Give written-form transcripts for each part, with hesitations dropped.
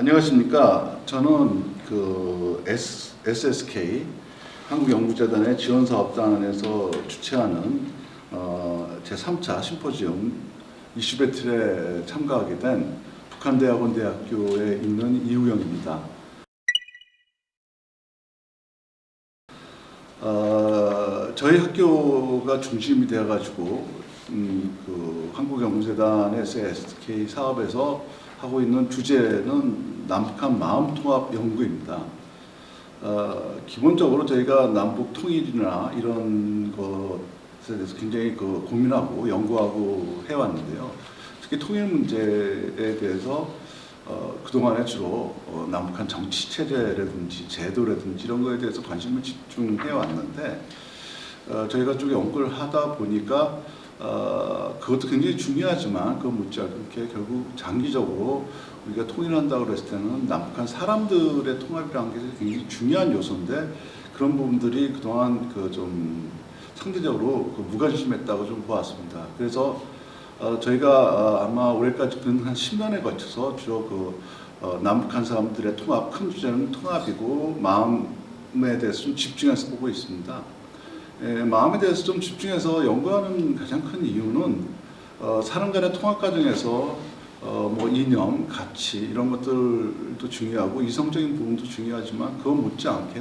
안녕하십니까. 저는 SSK 한국연구재단의 지원사업단에서 주최하는 제3차 심포지엄 이슈 배틀에 참가하게 된 북한대학원대학교에 있는 이우영입니다. 저희 학교가 중심이 되어가지고 한국연구재단에서 SSK 사업에서 하고 있는 주제는 남북한 마음통합 연구입니다. 기본적으로 저희가 남북 통일이나 이런 것에 대해서 굉장히 고민하고 연구하고 해왔는데요. 특히 통일 문제에 대해서 그동안에 주로 남북한 정치 체제라든지 제도라든지 이런 거에 대해서 관심을 집중해 왔는데 저희가 좀 연구를 하다 보니까 그것도 굉장히 중요하지만 그 못지않게 결국 장기적으로 우리가 통일한다고 그랬을 때는 남북한 사람들의 통합이라는 게 굉장히 중요한 요소인데 그런 부분들이 그동안 좀 상대적으로 무관심했다고 좀 보았습니다. 그래서 저희가 아마 올해까지 한 10년에 거쳐서 주로 남북한 사람들의 통합, 큰 주제는 통합이고 마음에 대해서 좀 집중해서 보고 있습니다. 마음에 대해서 좀 집중해서 연구하는 가장 큰 이유는 사람 간의 통합 과정에서 이념, 가치 이런 것들도 중요하고 이성적인 부분도 중요하지만 그거 못지않게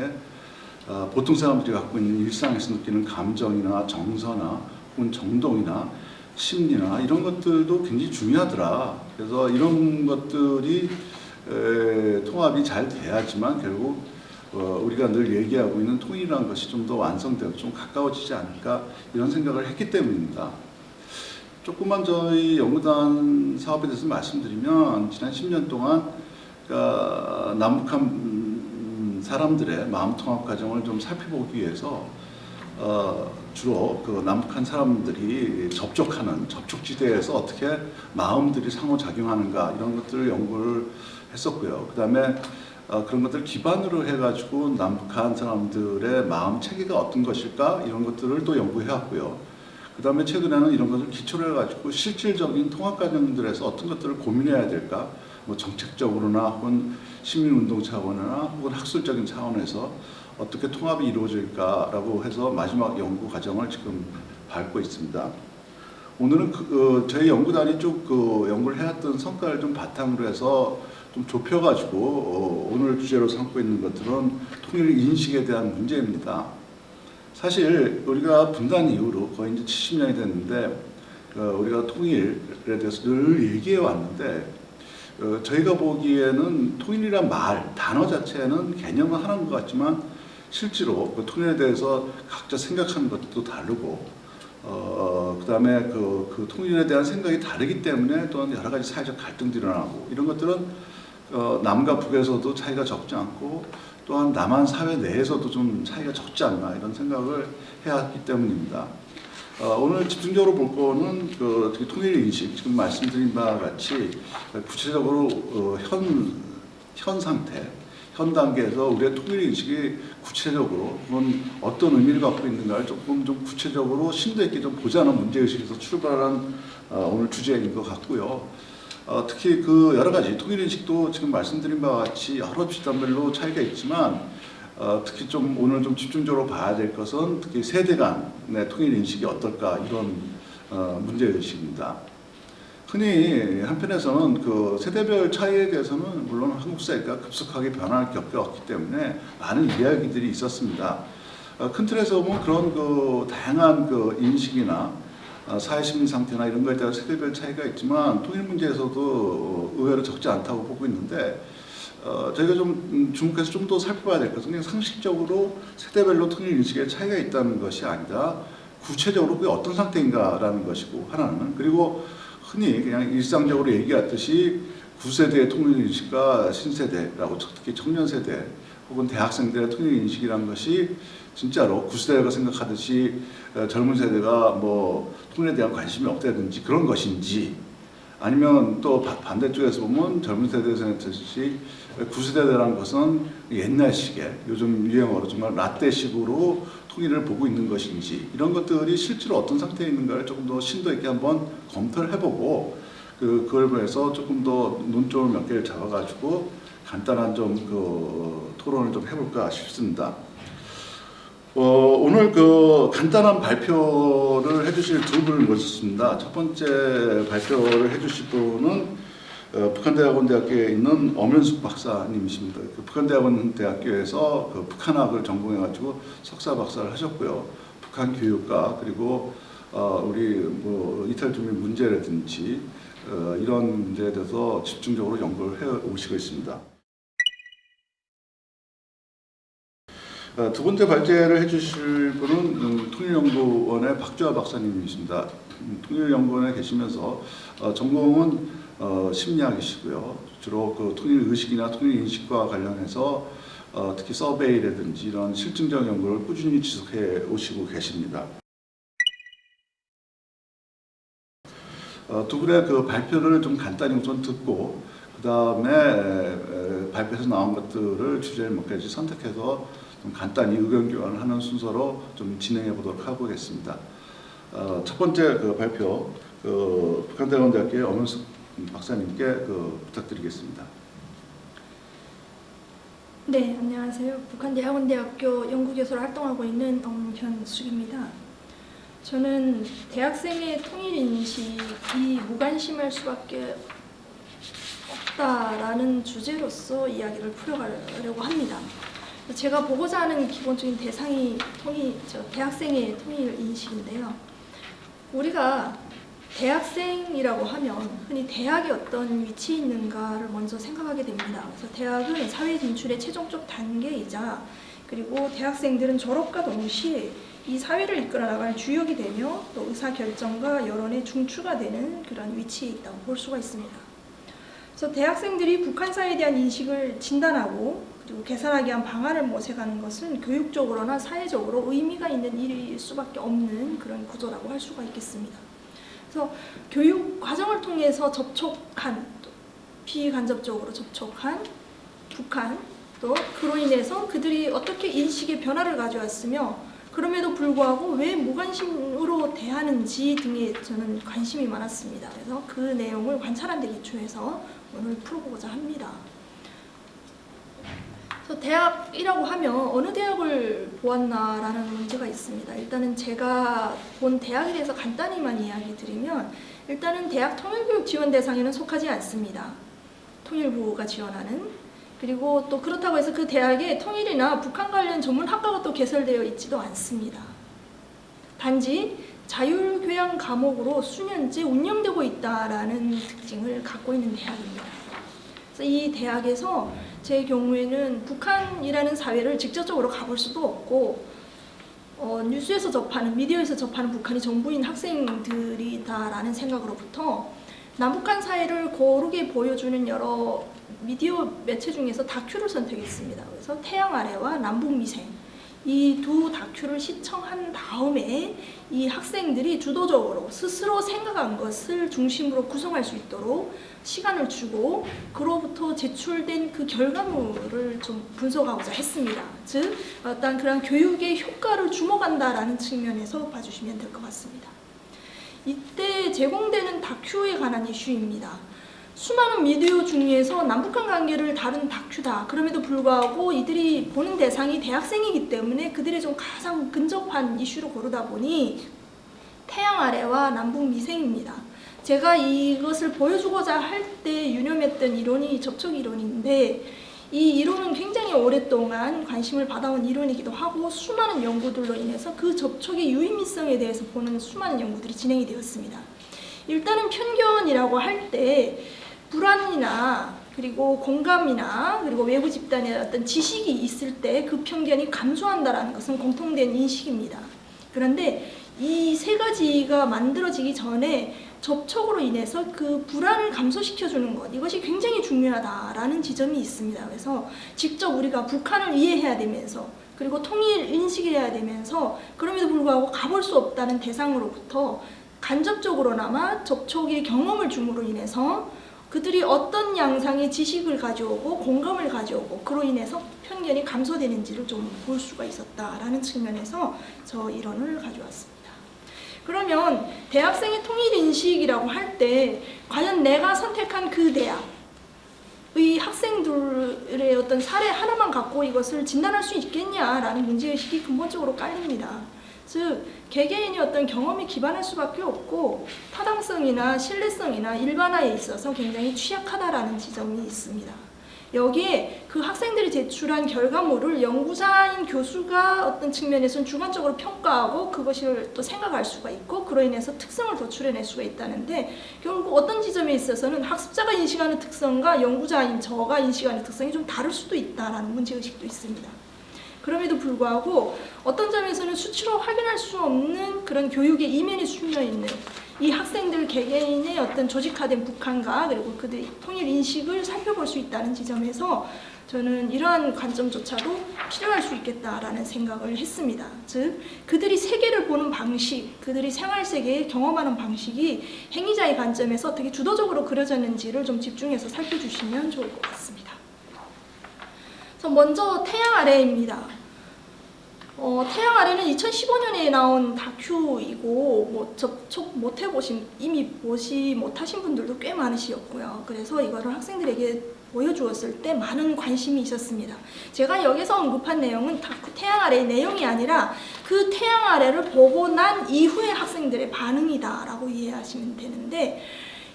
보통 사람들이 갖고 있는 일상에서 느끼는 감정이나 정서나 혹은 정동이나 심리나 이런 것들도 굉장히 중요하더라. 그래서 이런 것들이 통합이 잘 돼야지만 결국 우리가 늘 얘기하고 있는 통일이라는 것이 좀 더 완성되고 좀 가까워지지 않을까 이런 생각을 했기 때문입니다. 조금만 저희 연구단 사업에 대해서 말씀드리면 지난 10년 동안 남북한 사람들의 마음통합 과정을 좀 살펴보기 위해서 주로 남북한 사람들이 접촉하는 접촉지대에서 어떻게 마음들이 상호작용하는가 이런 것들을 연구를 했었고요. 그 다음에 그런 것들을 기반으로 해가지고 남북한 사람들의 마음 체계가 어떤 것일까 이런 것들을 또 연구해왔고요. 그 다음에 최근에는 이런 것을 기초로 해가지고 실질적인 통합 과정들에서 어떤 것들을 고민해야 될까 정책적으로나 혹은 시민운동 차원이나 혹은 학술적인 차원에서 어떻게 통합이 이루어질까라고 해서 마지막 연구 과정을 지금 밟고 있습니다. 오늘은 저희 연구단이 쭉 연구를 해왔던 성과를 좀 바탕으로 해서 좀 좁혀가지고 오늘 주제로 삼고 있는 것들은 통일 인식에 대한 문제입니다. 사실 우리가 분단 이후로 거의 이제 70년이 됐는데 우리가 통일에 대해서 늘 얘기해 왔는데 저희가 보기에는 통일이란 단어 자체는 개념은 하나인 것 같지만 실제로 통일에 대해서 각자 생각하는 것도 다르고 그 다음에 그 통일에 대한 생각이 다르기 때문에 또한 여러 가지 사회적 갈등도 일어나고 이런 것들은 남과 북에서도 차이가 적지 않고 또한 남한 사회 내에서도 좀 차이가 적지 않나 이런 생각을 해왔기 때문입니다. 오늘 집중적으로 볼 거는 특히 통일 인식 지금 말씀드린 바와 같이 구체적으로 현 상태, 현 단계에서 우리의 통일 인식이 구체적으로 어떤 의미를 갖고 있는가를 조금 좀 구체적으로 심도 있게 좀 보자는 문제의식에서 출발한 오늘 주제인 것 같고요. 특히 여러 가지 통일 인식도 지금 말씀드린 바와 같이 여러 집단별로 차이가 있지만 특히 좀 오늘 좀 집중적으로 봐야 될 것은 특히 세대 간의 통일 인식이 어떨까 이런 문제의식입니다. 흔히 한편에서는 세대별 차이에 대해서는 물론 한국 사회가 급속하게 변화를 겪어왔기 때문에 많은 이야기들이 있었습니다. 큰 틀에서 보면 그런 다양한 인식이나 사회심리 상태나 이런 거에 따라 세대별 차이가 있지만 통일 문제에서도 의외로 적지 않다고 보고 있는데 저희가 좀 주목해서 좀 더 살펴봐야 될 것은 그냥 상식적으로 세대별로 통일 인식에 차이가 있다는 것이 아니라 구체적으로 그게 어떤 상태인가라는 것이고 하나는 그리고 흔히 그냥 일상적으로 얘기하듯이 9세대의 통일 인식과 신세대라고 특히 청년 세대 혹은 대학생들의 통일 인식이라는 것이 진짜로 9세대가 생각하듯이 젊은 세대가 통일에 대한 관심이 없다든지 그런 것인지 아니면 또 반대쪽에서 보면 젊은 세대에서 생각하듯이 9세대라는 것은 옛날식의 요즘 유행어로 정말 라떼식으로 통일을 보고 있는 것인지 이런 것들이 실제로 어떤 상태에 있는가를 조금 더 심도 있게 한번 검토를 해보고 그걸 위해서 조금 더 논점을 몇 개를 잡아가지고 간단한 좀 토론을 좀 해볼까 싶습니다. 오늘 간단한 발표를 해주실 두 분을 모셨습니다. 첫 번째 발표를 해주실 분은 북한대학원대학교에 있는 엄현숙 박사님이십니다. 북한대학원대학교에서 북한학을 전공해가지고 석사 박사를 하셨고요. 북한 교육과 그리고 우리 이탈 주민 문제라든지 이런 문제에 대해서 집중적으로 연구를 해 오시고 있습니다. 두 번째 발제를 해주실 분은 통일연구원의 박주하 박사님이십니다. 통일연구원에 계시면서 전공은 심리학이시고요. 주로 통일의식이나 통일인식과 관련해서 특히 서베이라든지 이런 실증적 연구를 꾸준히 지속해 오시고 계십니다. 두 분의 발표를 좀 간단히 우선 듣고 그 다음에 발표에서 나온 것들을 주제를 몇 가지 선택해서 좀 간단히 의견 교환을 하는 순서로 좀 진행해 보도록 하겠습니다. 첫 번째 발표 북한대학원대학교의 엄현숙 박사님께 부탁드리겠습니다. 네, 안녕하세요. 북한대학원대학교 연구교수로 활동하고 있는 엄현숙입니다. 저는 대학생의 통일인식이 무관심할 수밖에 없다라는 주제로서 이야기를 풀어가려고 합니다. 제가 보고자 하는 기본적인 대상이 대학생의 통일인식인데요. 우리가 대학생이라고 하면 흔히 대학이 어떤 위치에 있는가를 먼저 생각하게 됩니다. 그래서 대학은 사회 진출의 최종적 단계이자 그리고 대학생들은 졸업과 동시에 이 사회를 이끌어 나갈 주역이 되며 또 의사결정과 여론의 중추가 되는 그런 위치에 있다고 볼 수가 있습니다. 그래서 대학생들이 북한사에 대한 인식을 진단하고 그리고 개선하기 위한 방안을 모색하는 것은 교육적으로나 사회적으로 의미가 있는 일일 수밖에 없는 그런 구조라고 할 수가 있겠습니다. 그래서 교육 과정을 통해서 접촉한, 비간접적으로 접촉한 북한, 또 그로 인해서 그들이 어떻게 인식의 변화를 가져왔으며 그럼에도 불구하고 왜 무관심으로 대하는지 등에 저는 관심이 많았습니다. 그래서 그 내용을 관찰한 데 기초해서 오늘 풀어보고자 합니다. 그래서 대학이라고 하면 어느 대학을 보았나라는 문제가 있습니다. 일단은 제가 본 대학에 대해서 간단히만 이야기 드리면 일단은 대학 통일교육 지원 대상에는 속하지 않습니다. 통일부가 지원하는. 그리고 또 그렇다고 해서 그 대학에 통일이나 북한 관련 전문 학과가 또 개설되어 있지도 않습니다. 단지 자율교양 과목으로 수년째 운영되고 있다라는 특징을 갖고 있는 대학입니다. 그래서 이 대학에서 제 경우에는 북한이라는 사회를 직접적으로 가볼 수도 없고 뉴스에서 접하는, 미디어에서 접하는 북한이 전부인 학생들이다라는 생각으로부터 남북한 사회를 고르게 보여주는 여러 미디어 매체 중에서 다큐를 선택했습니다. 그래서 태양 아래와 남북미생 이 두 다큐를 시청한 다음에 이 학생들이 주도적으로 스스로 생각한 것을 중심으로 구성할 수 있도록 시간을 주고 그로부터 제출된 그 결과물을 좀 분석하고자 했습니다. 즉 어떤 그런 교육의 효과를 주목한다라는 측면에서 봐주시면 될 것 같습니다. 이때 제공되는 다큐에 관한 이슈입니다. 수많은 미디어 중에서 남북한 관계를 다룬 다큐다. 그럼에도 불구하고 이들이 보는 대상이 대학생이기 때문에 그들의 좀 가장 근접한 이슈로 고르다 보니 태양 아래와 남북 미생입니다. 제가 이것을 보여주고자 할 때 유념했던 이론이 접촉 이론인데 이 이론은 굉장히 오랫동안 관심을 받아온 이론이기도 하고 수많은 연구들로 인해서 그 접촉의 유의미성에 대해서 보는 수많은 연구들이 진행이 되었습니다. 일단은 편견이라고 할 때 불안이나 그리고 공감이나 그리고 외부 집단의 어떤 지식이 있을 때 그 편견이 감소한다는 것은 공통된 인식입니다. 그런데 이 세 가지가 만들어지기 전에 접촉으로 인해서 그 불안을 감소시켜주는 것, 이것이 굉장히 중요하다라는 지점이 있습니다. 그래서 직접 우리가 북한을 이해해야 되면서 그리고 통일 인식을 해야 되면서 그럼에도 불구하고 가볼 수 없다는 대상으로부터 간접적으로나마 접촉의 경험을 줌으로 인해서 그들이 어떤 양상의 지식을 가져오고 공감을 가져오고 그로 인해서 편견이 감소되는지를 좀 볼 수가 있었다라는 측면에서 저 이론을 가져왔습니다. 그러면 대학생의 통일인식이라고 할 때 과연 내가 선택한 그 대학, 의 학생들의 어떤 사례 하나만 갖고 이것을 진단할 수 있겠냐라는 문제의식이 근본적으로 깔립니다. 즉 개개인이 어떤 경험에 기반할 수밖에 없고 타당성이나 신뢰성이나 일반화에 있어서 굉장히 취약하다라는 지점이 있습니다. 여기에 그 학생들이 제출한 결과물을 연구자인 교수가 어떤 측면에서는 주관적으로 평가하고 그것을 또 생각할 수가 있고 그로 인해서 특성을 도출해낼 수가 있다는데 결국 어떤 지점에 있어서는 학습자가 인식하는 특성과 연구자인 저가 인식하는 특성이 좀 다를 수도 있다라는 문제의식도 있습니다. 그럼에도 불구하고 어떤 점에서는 수치로 확인할 수 없는 그런 교육의 이면이 숨겨있는 이 학생들 개개인의 어떤 조직화된 북한과 그리고 그들의 통일 인식을 살펴볼 수 있다는 지점에서 저는 이러한 관점조차도 필요할 수 있겠다라는 생각을 했습니다. 즉 그들이 세계를 보는 방식, 그들이 생활세계에 경험하는 방식이 행위자의 관점에서 어떻게 주도적으로 그려졌는지를 좀 집중해서 살펴주시면 좋을 것 같습니다. 먼저 태양 아래입니다. 태양 아래는 2015년에 나온 다큐이고 뭐 접촉 못 해보신 이미 보시 못하신 분들도 꽤 많으시었고요. 그래서 이거를 학생들에게 보여주었을 때 많은 관심이 있었습니다. 제가 여기서 언급한 내용은 다큐 태양 아래의 내용이 아니라 그 태양 아래를 보고 난 이후의 학생들의 반응이다라고 이해하시면 되는데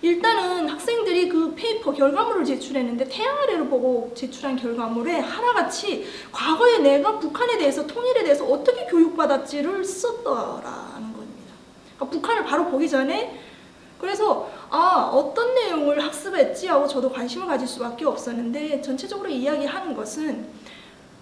일단은 학생들이 그 페이퍼 결과물을 제출했는데 태양 아래를 보고 제출한 결과물에 하나같이 과거에 내가 북한에 대해서 통일에 대해서 어떻게 교육받았지를 썼더라는 겁니다. 그러니까 북한을 바로 보기 전에 그래서 어떤 내용을 학습했지 하고 저도 관심을 가질 수밖에 없었는데 전체적으로 이야기하는 것은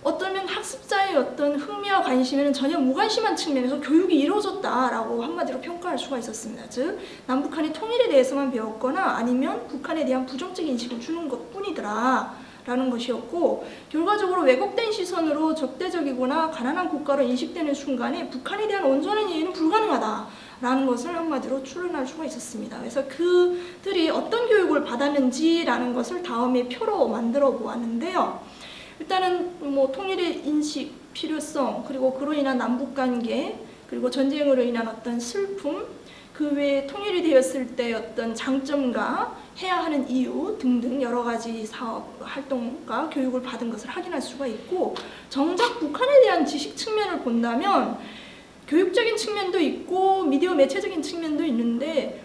어쩌면 학습자의 어떤 흥미와 관심에는 전혀 무관심한 측면에서 교육이 이루어졌다라고 한마디로 평가할 수가 있었습니다. 즉 남북한의 통일에 대해서만 배웠거나 아니면 북한에 대한 부정적 인식을 주는 것뿐이더라 라는 것이었고 결과적으로 왜곡된 시선으로 적대적이거나 가난한 국가로 인식되는 순간에 북한에 대한 온전한 이해는 불가능하다 라는 것을 한마디로 추론할 수가 있었습니다. 그래서 그들이 어떤 교육을 받았는지라는 것을 다음에 표로 만들어 보았는데요. 일단은 뭐 통일의 인식, 필요성, 그리고 그로 인한 남북관계, 그리고 전쟁으로 인한 어떤 슬픔, 그 외에 통일이 되었을 때 어떤 장점과 해야 하는 이유 등등 여러 가지 사업, 활동과 교육을 받은 것을 확인할 수가 있고 정작 북한에 대한 지식 측면을 본다면 교육적인 측면도 있고 미디어 매체적인 측면도 있는데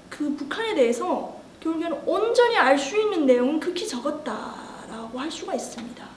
그 북한에 대해서 결국에는 온전히 알 수 있는 내용은 극히 적었다라고 할 수가 있습니다.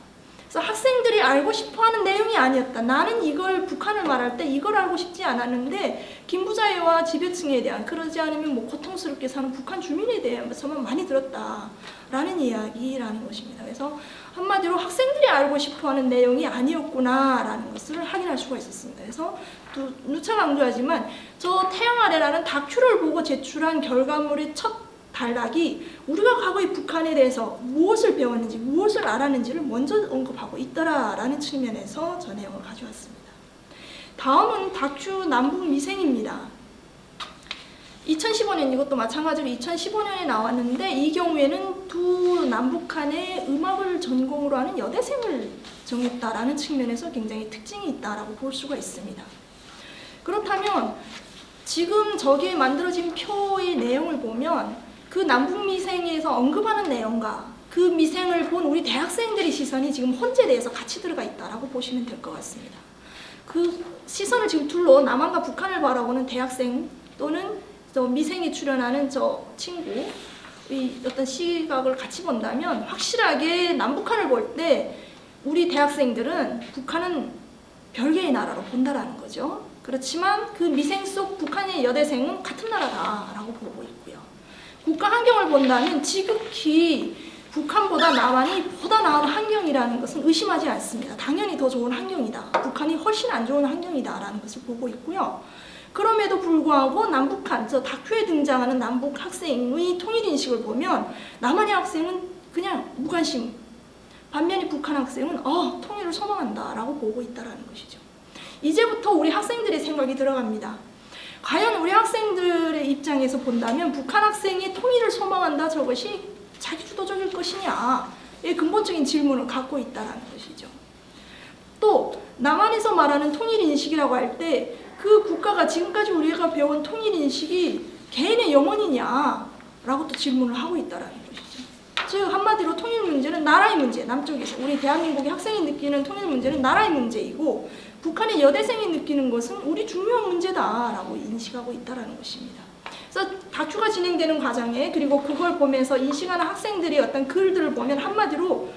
그래서 학생들이 알고 싶어하는 내용이 아니었다. 나는 이걸 북한을 말할 때 이걸 알고 싶지 않았는데 김부자애와 지배층에 대한 그러지 않으면 뭐 고통스럽게 사는 북한 주민에 대해서만 많이 들었다라는 이야기라는 것입니다. 그래서 한마디로 학생들이 알고 싶어하는 내용이 아니었구나라는 것을 확인할 수가 있었습니다. 그래서 또 누차 강조하지만 저 태양 아래라는 다큐를 보고 제출한 결과물의 첫 단락이 우리가 과거의 북한에 대해서 무엇을 배웠는지 무엇을 알았는지를 먼저 언급하고 있더라라는 측면에서 저 내용을 가져왔습니다. 다음은 다큐 남북미생입니다. 2015년 이것도 마찬가지로 2015년에 나왔는데 이 경우에는 두 남북한의 음악을 전공으로 하는 여대생을 정했다라는 측면에서 굉장히 특징이 있다라고 볼 수가 있습니다. 그렇다면 지금 저기에 만들어진 표의 내용을 보면 그 남북미생에서 언급하는 내용과 그 미생을 본 우리 대학생들의 시선이 지금 혼재돼서 같이 들어가 있다라고 보시면 될 것 같습니다. 그 시선을 지금 둘로 남한과 북한을 바라보는 대학생 또는 저 미생에 출연하는 저 친구의 어떤 시각을 같이 본다면 확실하게 남북한을 볼 때 우리 대학생들은 북한은 별개의 나라로 본다라는 거죠. 그렇지만 그 미생 속 북한의 여대생은 같은 나라다라고 보고 있고요. 국가 환경을 본다면 지극히 북한보다 남한이 보다 나은 환경이라는 것은 의심하지 않습니다. 당연히 더 좋은 환경이다. 북한이 훨씬 안 좋은 환경이다라는 것을 보고 있고요. 그럼에도 불구하고 남북한, 저 다큐에 등장하는 남북 학생의 통일인식을 보면 남한의 학생은 그냥 무관심, 반면에 북한 학생은 통일을 소망한다라고 보고 있다는 것이죠. 이제부터 우리 학생들의 생각이 들어갑니다. 과연 우리 학생들의 입장에서 본다면 북한 학생이 통일을 소망한다 저것이 자기주도적일 것이냐의 근본적인 질문을 갖고 있다는 것이죠. 또 남한에서 말하는 통일인식이라고 할 때 그 국가가 지금까지 우리가 배운 통일인식이 개인의 영혼이냐라고 또 질문을 하고 있다는 것이죠. 즉 한마디로 통일 문제는 나라의 문제, 남쪽에서 우리 대한민국의 학생이 느끼는 통일 문제는 나라의 문제이고 북한의 여대생이 느끼는 것은 우리 중요한 문제다라고 인식하고 있다는 것입니다. 그래서 다큐가 진행되는 과정에 그리고 그걸 보면서 인식하는 학생들이 어떤 글들을 보면 한마디로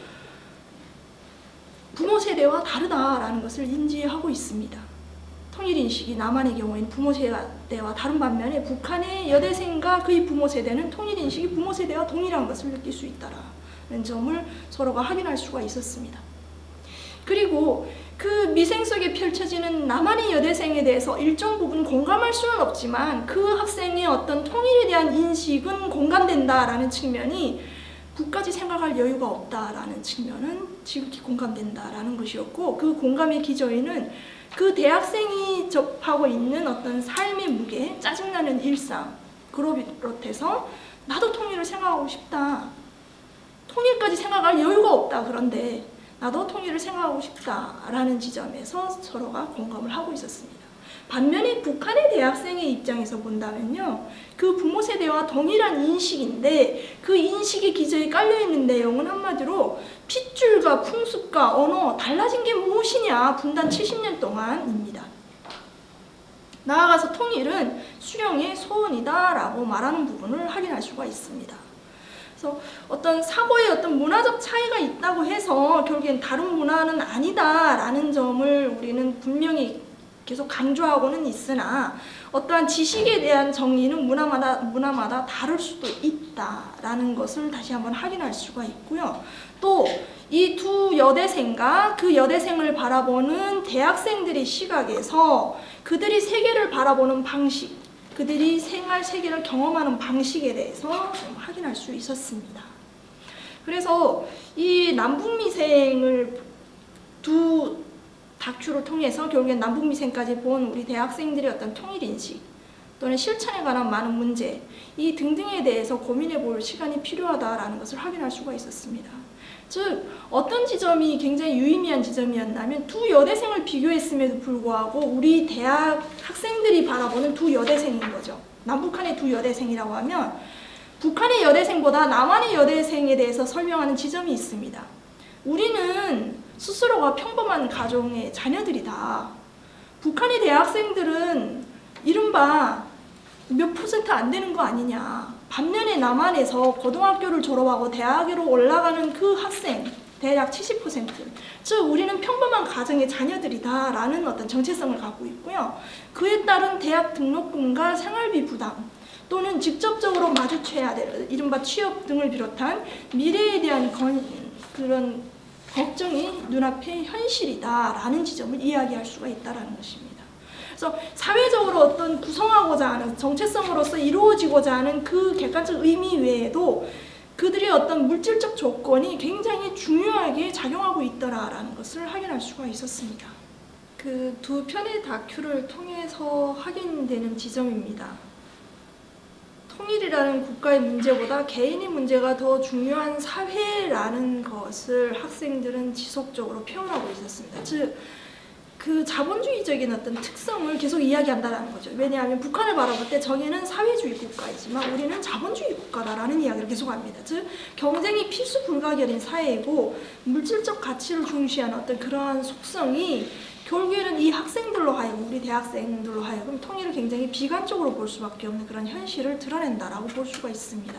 부모 세대와 다르다라는 것을 인지하고 있습니다. 통일인식이 남한의 경우에는 부모 세대와 다른 반면에 북한의 여대생과 그의 부모 세대는 통일인식이 부모 세대와 동일한 것을 느낄 수 있다라는 점을 서로가 확인할 수가 있었습니다. 그리고 그 미생 속에 펼쳐지는 남한의 여대생에 대해서 일정 부분 공감할 수는 없지만 그 학생의 어떤 통일에 대한 인식은 공감된다라는 측면이 국까지 생각할 여유가 없다라는 측면은 지극히 공감된다라는 것이었고 그 공감의 기저에는 그 대학생이 접하고 있는 어떤 삶의 무게, 짜증나는 일상 그로 비롯해서 나도 통일을 생각하고 싶다. 통일까지 생각할 여유가 없다. 그런데 나도 통일을 생각하고 싶다라는 지점에서 서로가 공감을 하고 있었습니다. 반면에 북한의 대학생의 입장에서 본다면요. 그 부모 세대와 동일한 인식인데 그 인식의 기저에 깔려있는 내용은 한마디로 핏줄과 풍습과 언어 달라진 게 무엇이냐 분단 70년 동안입니다. 나아가서 통일은 수령의 소원이다 라고 말하는 부분을 확인할 수가 있습니다. 그래서 어떤 사고의 어떤 문화적 차이가 있다고 해서 결국엔 다른 문화는 아니다라는 점을 우리는 분명히 계속 강조하고는 있으나 어떠한 지식에 대한 정의는 문화마다 다를 수도 있다라는 것을 다시 한번 확인할 수가 있고요. 또 이 두 여대생과 그 여대생을 바라보는 대학생들의 시각에서 그들이 세계를 바라보는 방식, 그들이 생활 세계를 경험하는 방식에 대해서 좀 확인할 수 있었습니다. 그래서 이 남북미생을 두 다큐를 통해서 결국엔 남북미생까지 본 우리 대학생들의 어떤 통일인식 또는 실천에 관한 많은 문제 이 등등에 대해서 고민해 볼 시간이 필요하다라는 것을 확인할 수가 있었습니다. 즉 어떤 지점이 굉장히 유의미한 지점이었냐면 두 여대생을 비교했음에도 불구하고 우리 대학 학생들이 바라보는 두 여대생인 거죠. 남북한의 두 여대생이라고 하면 북한의 여대생보다 남한의 여대생에 대해서 설명하는 지점이 있습니다. 우리는 스스로가 평범한 가정의 자녀들이다. 북한의 대학생들은 이른바 몇 % 안 되는 거 아니냐. 반면에 남한에서 고등학교를 졸업하고 대학으로 올라가는 그 학생 대략 70%. 즉 우리는 평범한 가정의 자녀들이다라는 어떤 정체성을 갖고 있고요. 그에 따른 대학 등록금과 생활비 부담 또는 직접적으로 마주쳐야 될 이른바 취업 등을 비롯한 미래에 대한 그런 걱정이 눈앞의 현실이다라는 지점을 이야기할 수가 있다는 것입니다. 그래서 사회적으로 어떤 구성하고자 하는 정체성으로서 이루어지고자 하는 그 객관적 의미 외에도 그들의 어떤 물질적 조건이 굉장히 중요하게 작용하고 있더라라는 것을 확인할 수가 있었습니다. 그 두 편의 다큐를 통해서 확인되는 지점입니다. 통일이라는 국가의 문제보다 개인의 문제가 더 중요한 사회라는 것을 학생들은 지속적으로 표현하고 있었습니다. 즉, 그 자본주의적인 어떤 특성을 계속 이야기한다는 거죠. 왜냐하면 북한을 바라볼 때 정의는 사회주의 국가이지만 우리는 자본주의 국가다라는 이야기를 계속합니다. 즉 경쟁이 필수 불가결인 사회이고 물질적 가치를 중시하는 어떤 그러한 속성이 결국에는 이 학생들로 하여금 우리 대학생들로 하여금 통일을 굉장히 비관적으로 볼 수밖에 없는 그런 현실을 드러낸다라고 볼 수가 있습니다.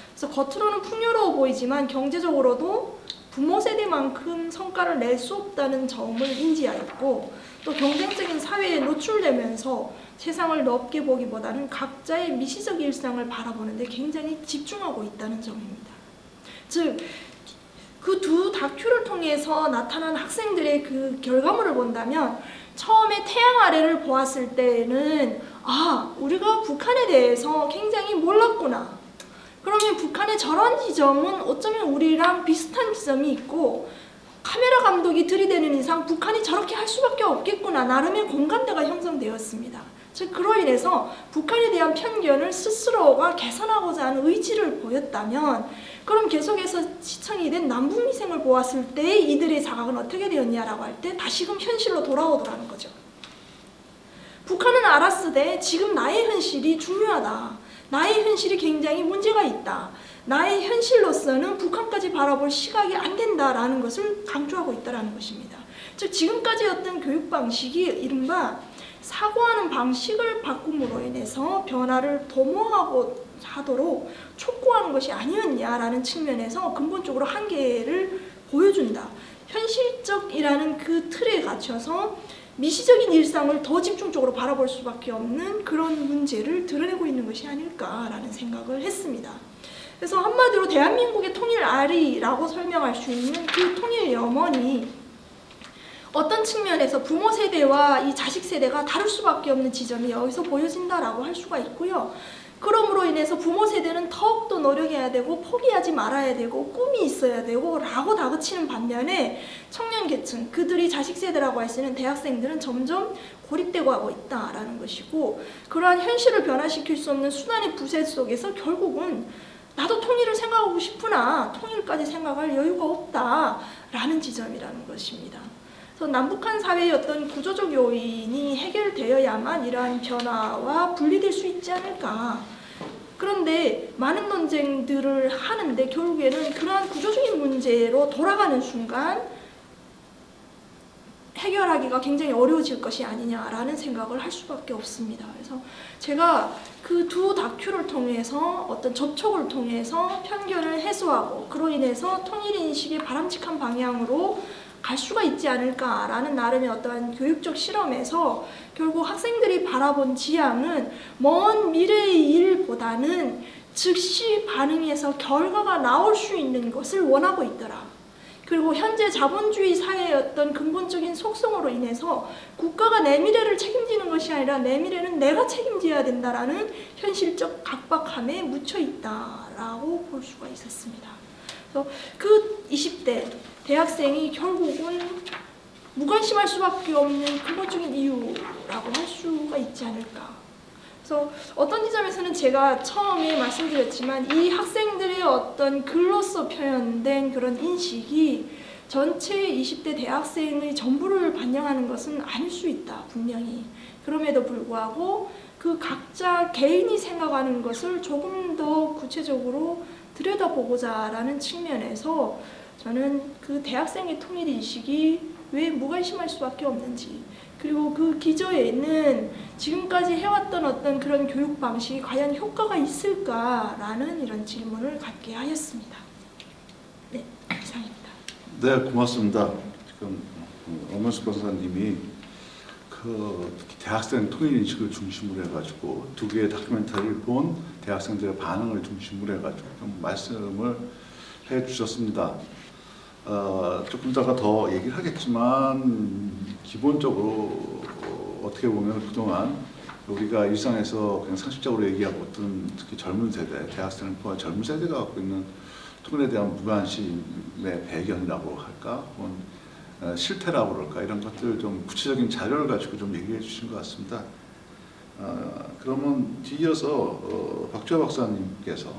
그래서 겉으로는 풍요로워 보이지만 경제적으로도 부모 세대만큼 성과를 낼 수 없다는 점을 인지하였고 또 경쟁적인 사회에 노출되면서 세상을 넓게 보기보다는 각자의 미시적 일상을 바라보는 데 굉장히 집중하고 있다는 점입니다. 즉, 그 두 다큐를 통해서 나타난 학생들의 그 결과물을 본다면 처음에 태양 아래를 보았을 때는 아, 우리가 북한에 대해서 굉장히 몰랐구나. 그러면 북한의 저런 지점은 어쩌면 우리랑 비슷한 지점이 있고 카메라 감독이 들이대는 이상 북한이 저렇게 할 수밖에 없겠구나. 나름의 공감대가 형성되었습니다. 즉 그로 인해서 북한에 대한 편견을 스스로가 개선하고자 하는 의지를 보였다면 그럼 계속해서 시청이 된 남북미생을 보았을 때 이들의 자각은 어떻게 되었냐라고 할 때 다시금 현실로 돌아오더라는 거죠. 북한은 알았으되 지금 나의 현실이 중요하다. 나의 현실이 굉장히 문제가 있다. 나의 현실로서는 북한까지 바라볼 시각이 안 된다라는 것을 강조하고 있다는 것입니다. 즉 지금까지 어떤 교육 방식이 이른바 사고하는 방식을 바꿈으로 인해서 변화를 도모하도록 촉구하는 것이 아니었냐라는 측면에서 근본적으로 한계를 보여준다. 현실적이라는 그 틀에 갇혀서 미시적인 일상을 더 집중적으로 바라볼 수밖에 없는 그런 문제를 드러내고 있는 것이 아닐까라는 생각을 했습니다. 그래서 한마디로 대한민국의 통일아리라고 설명할 수 있는 그 통일 염원이 어떤 측면에서 부모 세대와 이 자식 세대가 다를 수밖에 없는 지점이 여기서 보여진다라고 할 수가 있고요. 그러므로 인해서 부모 세대는 더욱더 노력해야 되고 포기하지 말아야 되고 꿈이 있어야 되고 라고 다그치는 반면에 청년 계층, 그들이 자식 세대라고 할 수 있는 대학생들은 점점 고립되고 하고 있다라는 것이고, 그러한 현실을 변화시킬 수 없는 순환의 부재 속에서 결국은 나도 통일을 생각하고 싶으나 통일까지 생각할 여유가 없다라는 지점이라는 것입니다. 그래서 남북한 사회의 어떤 구조적 요인이 해결되어야만 이러한 변화와 분리될 수 있지 않을까. 그런데 많은 논쟁들을 하는데 결국에는 그러한 구조적인 문제로 돌아가는 순간 해결하기가 굉장히 어려워질 것이 아니냐라는 생각을 할 수밖에 없습니다. 그래서 제가 그 두 다큐를 통해서 어떤 접촉을 통해서 편견을 해소하고 그로 인해서 통일인식의 바람직한 방향으로 갈 수가 있지 않을까라는 나름의 어떠한 교육적 실험에서 결국 학생들이 바라본 지향은 먼 미래의 일보다는 즉시 반응해서 결과가 나올 수 있는 것을 원하고 있더라. 그리고 현재 자본주의 사회의 어떤 근본적인 속성으로 인해서 국가가 내 미래를 책임지는 것이 아니라 내 미래는 내가 책임져야 된다라는 현실적 각박함에 묻혀 있다라고 볼 수가 있었습니다. 그래서 그 20대 대학생이 결국은 무관심할 수밖에 없는 근본적인 이유라고 할 수가 있지 않을까. 그래서 어떤 지점에서는 제가 처음에 말씀드렸지만 이 학생들의 어떤 글로서 표현된 그런 인식이 전체 20대 대학생의 전부를 반영하는 것은 아닐 수 있다, 분명히. 그럼에도 불구하고 그 각자 개인이 생각하는 것을 조금 더 구체적으로 들여다보고자 라는 측면에서 저는 그 대학생의 통일인식이 왜 무관심할 수밖에 없는지, 그리고 그 기저에는 지금까지 해왔던 어떤 그런 교육 방식이 과연 효과가 있을까라는 이런 질문을 갖게 하였습니다. 네, 이상입니다. 네, 고맙습니다. 지금 엄원숙 변호사님이 특히 대학생 통일 인식을 중심으로 해가지고 두 개의 다큐멘터리를 본 대학생들의 반응을 중심으로 해가지고 좀 말씀을 해주셨습니다. 조금 더 얘기를 하겠지만 기본적으로 어떻게 보면 그동안 우리가 일상에서 그냥 상식적으로 얘기하고 있던 특히 젊은 세대, 대학생을 포함한 젊은 세대가 갖고 있는 통일에 대한 무관심의 배경이라고 할까, 혹은 실태라고 그럴까, 이런 것들 좀 구체적인 자료를 가지고 좀 얘기해 주신 것 같습니다. 그러면 뒤이어서 박주하 박사님께서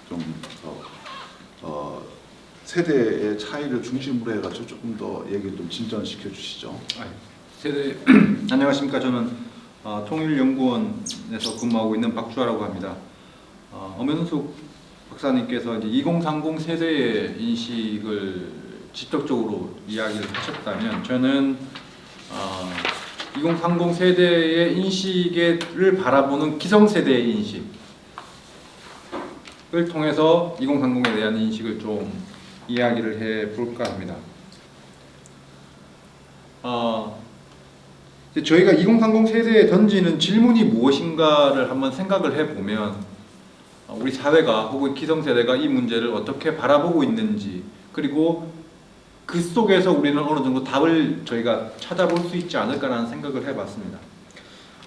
좀 세대의 차이를 중심으로 해가지고 조금 더 얘기를 좀 진전시켜 주시죠. 세대 안녕하십니까. 저는 통일연구원에서 근무하고 있는 박주하라고 합니다. 엄현숙 박사님께서 이제 2030 세대의 인식을 직접적으로 이야기를 하셨다면, 저는 2030 세대의 인식을 바라보는 기성세대의 인식을 통해서 2030에 대한 인식을 좀 이야기를 해볼까 합니다. 저희가 2030 세대에 던지는 질문이 무엇인가를 한번 생각을 해보면, 우리 사회가 혹은 기성세대가 이 문제를 어떻게 바라보고 있는지, 그리고 그 속에서 우리는 어느 정도 답을 저희가 찾아볼 수 있지 않을까라는 생각을 해봤습니다.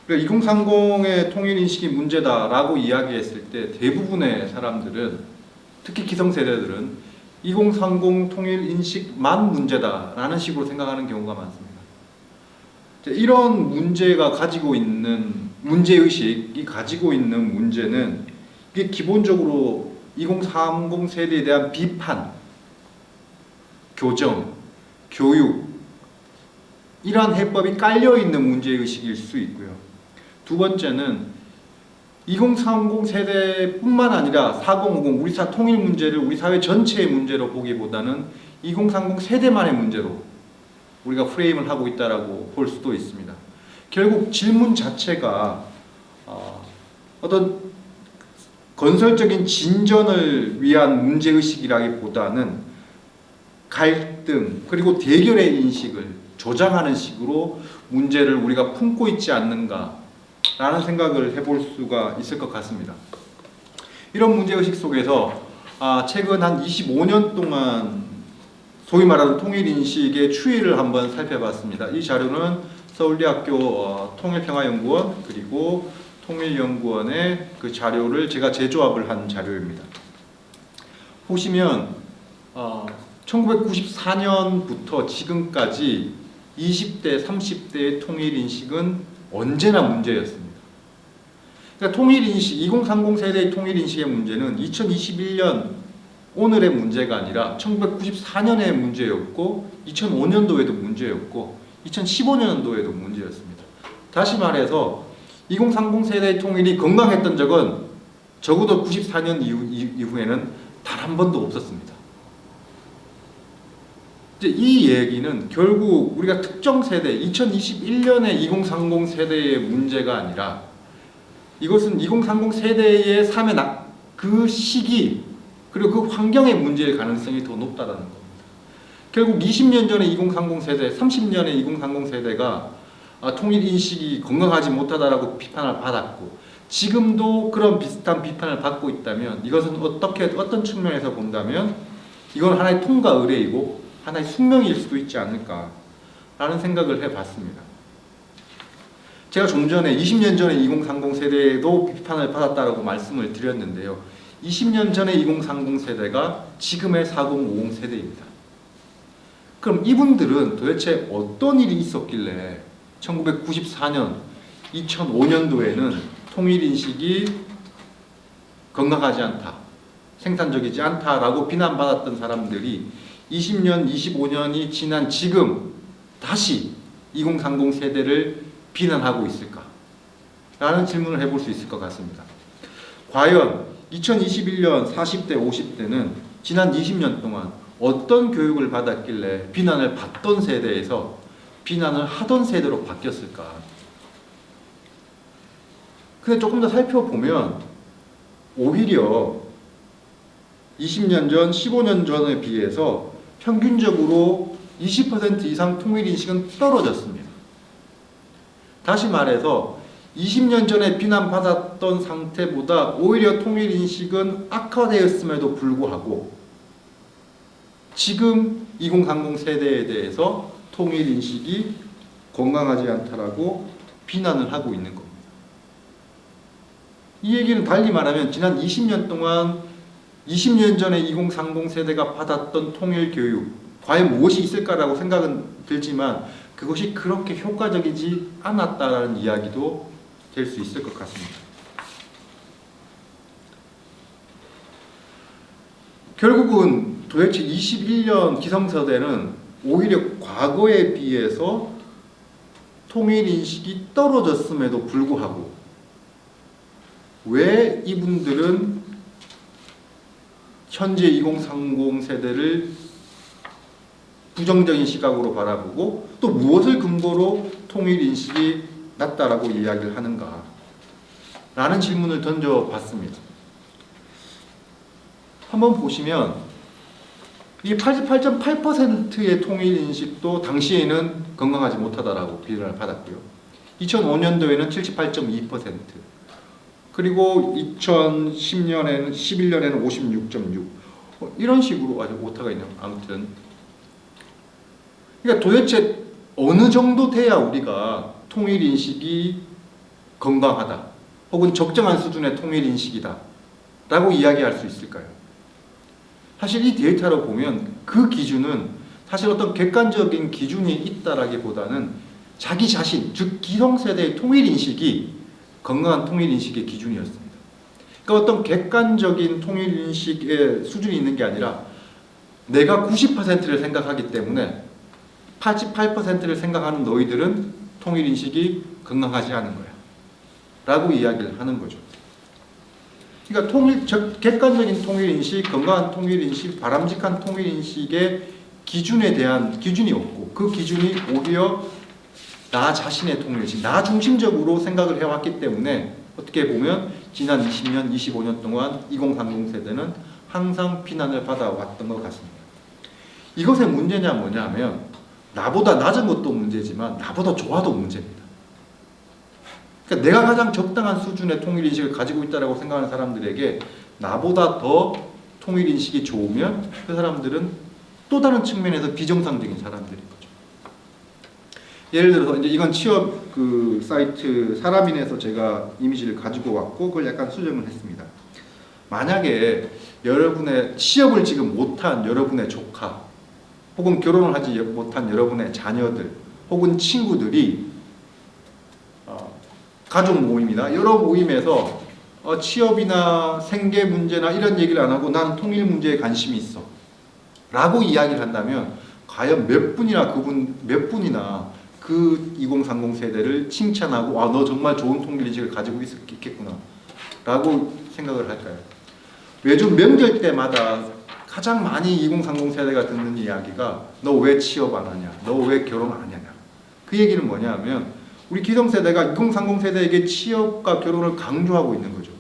2030의 통일인식이 문제다라고 이야기했을 때 대부분의 사람들은, 특히 기성세대들은 2030 통일인식만 문제다라는 식으로 생각하는 경우가 많습니다. 이런 문제가 가지고 있는 문제의식이 가지고 있는 문제는, 이게 기본적으로 2030 세대에 대한 비판, 교정, 교육, 이러한 해법이 깔려있는 문제의식일 수 있고요. 두 번째는 2030 세대뿐만 아니라 4050 우리 사 통일 문제를 우리 사회 전체의 문제로 보기보다는 2030 세대만의 문제로 우리가 프레임을 하고 있다라고 볼 수도 있습니다. 결국 질문 자체가 어떤 건설적인 진전을 위한 문제의식이라기보다는 갈등 그리고 대결의 인식을 조장하는 식으로 문제를 우리가 품고 있지 않는가라는 생각을 해볼 수가 있을 것 같습니다. 이런 문제의식 속에서 최근 한 25년 동안 소위 말하는 통일인식의 추이를 한번 살펴봤습니다. 이 자료는 서울대학교 통일평화연구원 그리고 통일연구원의 그 자료를 제가 재조합을 한 자료입니다. 보시면 1994년부터 지금까지 20대, 30대의 통일인식은 언제나 문제였습니다. 그러니까 통일인식, 2030 세대의 통일인식의 문제는 2021년 오늘의 문제가 아니라 1994년의 문제였고 2005년도에도 문제였고 2015년도에도 문제였습니다. 다시 말해서 2030 세대의 통일이 건강했던 적은 적어도 94년 이후에는 단 한 번도 없었습니다. 이제 이 얘기는 결국 우리가 특정 세대, 2021년의 2030 세대의 문제가 아니라 이것은 2030 세대의 삶의 그 시기 그리고 그 환경의 문제일 가능성이 더 높다는 겁니다. 결국 20년 전의 2030 세대, 30년의 2030 세대가 통일 인식이 건강하지 못하다라고 비판을 받았고 지금도 그런 비슷한 비판을 받고 있다면 이것은 어떤 측면에서 본다면 이건 하나의 통과 의례이고 하나의 숙명일 수도 있지 않을까라는 생각을 해봤습니다. 제가 좀 전에 20년 전에 2030 세대도 비판을 받았다라고 말씀을 드렸는데요. 20년 전에 2030 세대가 지금의 4050 세대입니다. 그럼 이분들은 도대체 어떤 일이 있었길래 1994년, 2005년도에는 통일인식이 건강하지 않다, 생산적이지 않다라고 비난받았던 사람들이 20년, 25년이 지난 지금 다시 2030 세대를 비난하고 있을까? 라는 질문을 해볼 수 있을 것 같습니다. 과연 2021년 40대, 50대는 지난 20년 동안 어떤 교육을 받았길래 비난을 받던 세대에서 비난을 하던 세대로 바뀌었을까? 근데 조금 더 살펴보면 오히려 20년 전, 15년 전에 비해서 평균적으로 20% 이상 통일인식은 떨어졌습니다. 다시 말해서 20년 전에 비난받았던 상태보다 오히려 통일인식은 악화되었음에도 불구하고 지금 2030 세대에 대해서 통일인식이 건강하지 않다라고 비난을 하고 있는 겁니다. 이 얘기는 달리 말하면 지난 20년 동안 20년 전에 2030 세대가 받았던 통일교육 과연 무엇이 있을까라고 생각은 들지만 그것이 그렇게 효과적이지 않았다라는 이야기도 될 수 있을 것 같습니다. 결국은 도대체 21년 기성세대는 오히려 과거에 비해서 통일인식이 떨어졌음에도 불구하고 왜 이분들은 현재 2030 세대를 부정적인 시각으로 바라보고 또 무엇을 근거로 통일인식이 낮다라고 이야기를 하는가 라는 질문을 던져봤습니다. 한번 보시면 이 88.8%의 통일인식도 당시에는 건강하지 못하다라고 비난을 받았고요. 2005년도에는 78.2%, 그리고 2010년에는 11년에는 56.6 이런 식으로 아주 오타가 있네요. 아무튼 그러니까 도대체 어느 정도 돼야 우리가 통일인식이 건강하다 혹은 적정한 수준의 통일인식이다 라고 이야기할 수 있을까요? 사실 이 데이터로 보면 그 기준은 사실 어떤 객관적인 기준이 있다라기보다는 자기 자신, 즉 기성세대의 통일인식이 건강한 통일인식의 기준이었습니다. 그러니까 어떤 객관적인 통일인식의 수준이 있는 게 아니라 내가 90%를 생각하기 때문에 88%를 생각하는 너희들은 통일인식이 건강하지 않은 거야 라고 이야기를 하는 거죠. 그러니까 객관적인 통일인식, 건강한 통일인식, 바람직한 통일인식의 기준에 대한 기준이 없고 그 기준이 오히려 나 자신의 통일인식, 나 중심적으로 생각을 해왔기 때문에 어떻게 보면 지난 20년, 25년 동안 2030 세대는 항상 비난을 받아왔던 것 같습니다. 이것의 문제냐 뭐냐 하면 나보다 낮은 것도 문제지만 나보다 좋아도 문제입니다. 그러니까 내가 가장 적당한 수준의 통일인식을 가지고 있다고 생각하는 사람들에게 나보다 더 통일인식이 좋으면 그 사람들은 또 다른 측면에서 비정상적인 사람들인 거죠. 예를 들어서 이제 이건 취업 그 사이트 사람인에서 제가 이미지를 가지고 왔고 그걸 약간 수정을 했습니다. 만약에 여러분의 취업을 지금 못한 여러분의 조카 혹은 결혼을 하지 못한 여러분의 자녀들 혹은 친구들이 가족 모임이나 여러 모임에서 취업이나 생계 문제나 이런 얘기를 안 하고 난 통일 문제에 관심이 있어 라고 이야기를 한다면 과연 몇 분이나 그 2030 세대를 칭찬하고 너 정말 좋은 통일인식을 가지고 있겠구나 라고 생각을 할까요? 매주 명절 때마다 가장 많이 2030 세대가 듣는 이야기가 너 왜 취업 안 하냐? 너 왜 결혼 안 하냐? 그 얘기는 뭐냐 하면 우리 기성세대가 2030 세대에게 취업과 결혼을 강조하고 있는 거죠.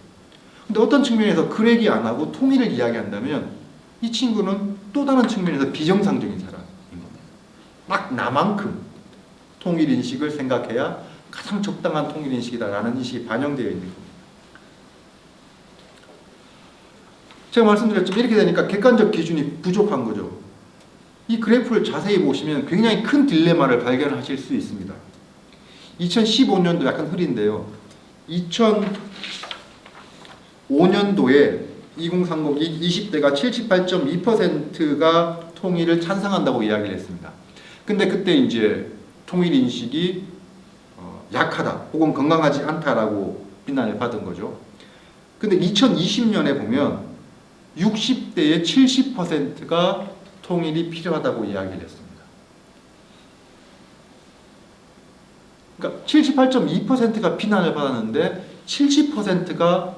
근데 어떤 측면에서 그 얘기 안 하고 통일을 이야기한다면 이 친구는 또 다른 측면에서 비정상적인 사람인 겁니다. 딱 나만큼 통일인식을 생각해야 가장 적당한 통일인식이다라는 인식이 반영되어 있는 겁니다. 제가 말씀드렸지만 이렇게 되니까 객관적 기준이 부족한 거죠. 이 그래프를 자세히 보시면 굉장히 큰 딜레마를 발견하실 수 있습니다. 2015년도 약간 흐린데요. 2005년도에 2030 20대가 78.2%가 통일을 찬성한다고 이야기를 했습니다. 근데 그때 이제 통일 인식이 약하다 혹은 건강하지 않다라고 비난을 받은 거죠. 근데 2020년에 보면 60대의 70%가 통일이 필요하다고 이야기를 했습니다. 그러니까 78.2%가 비난을 받았는데 70%가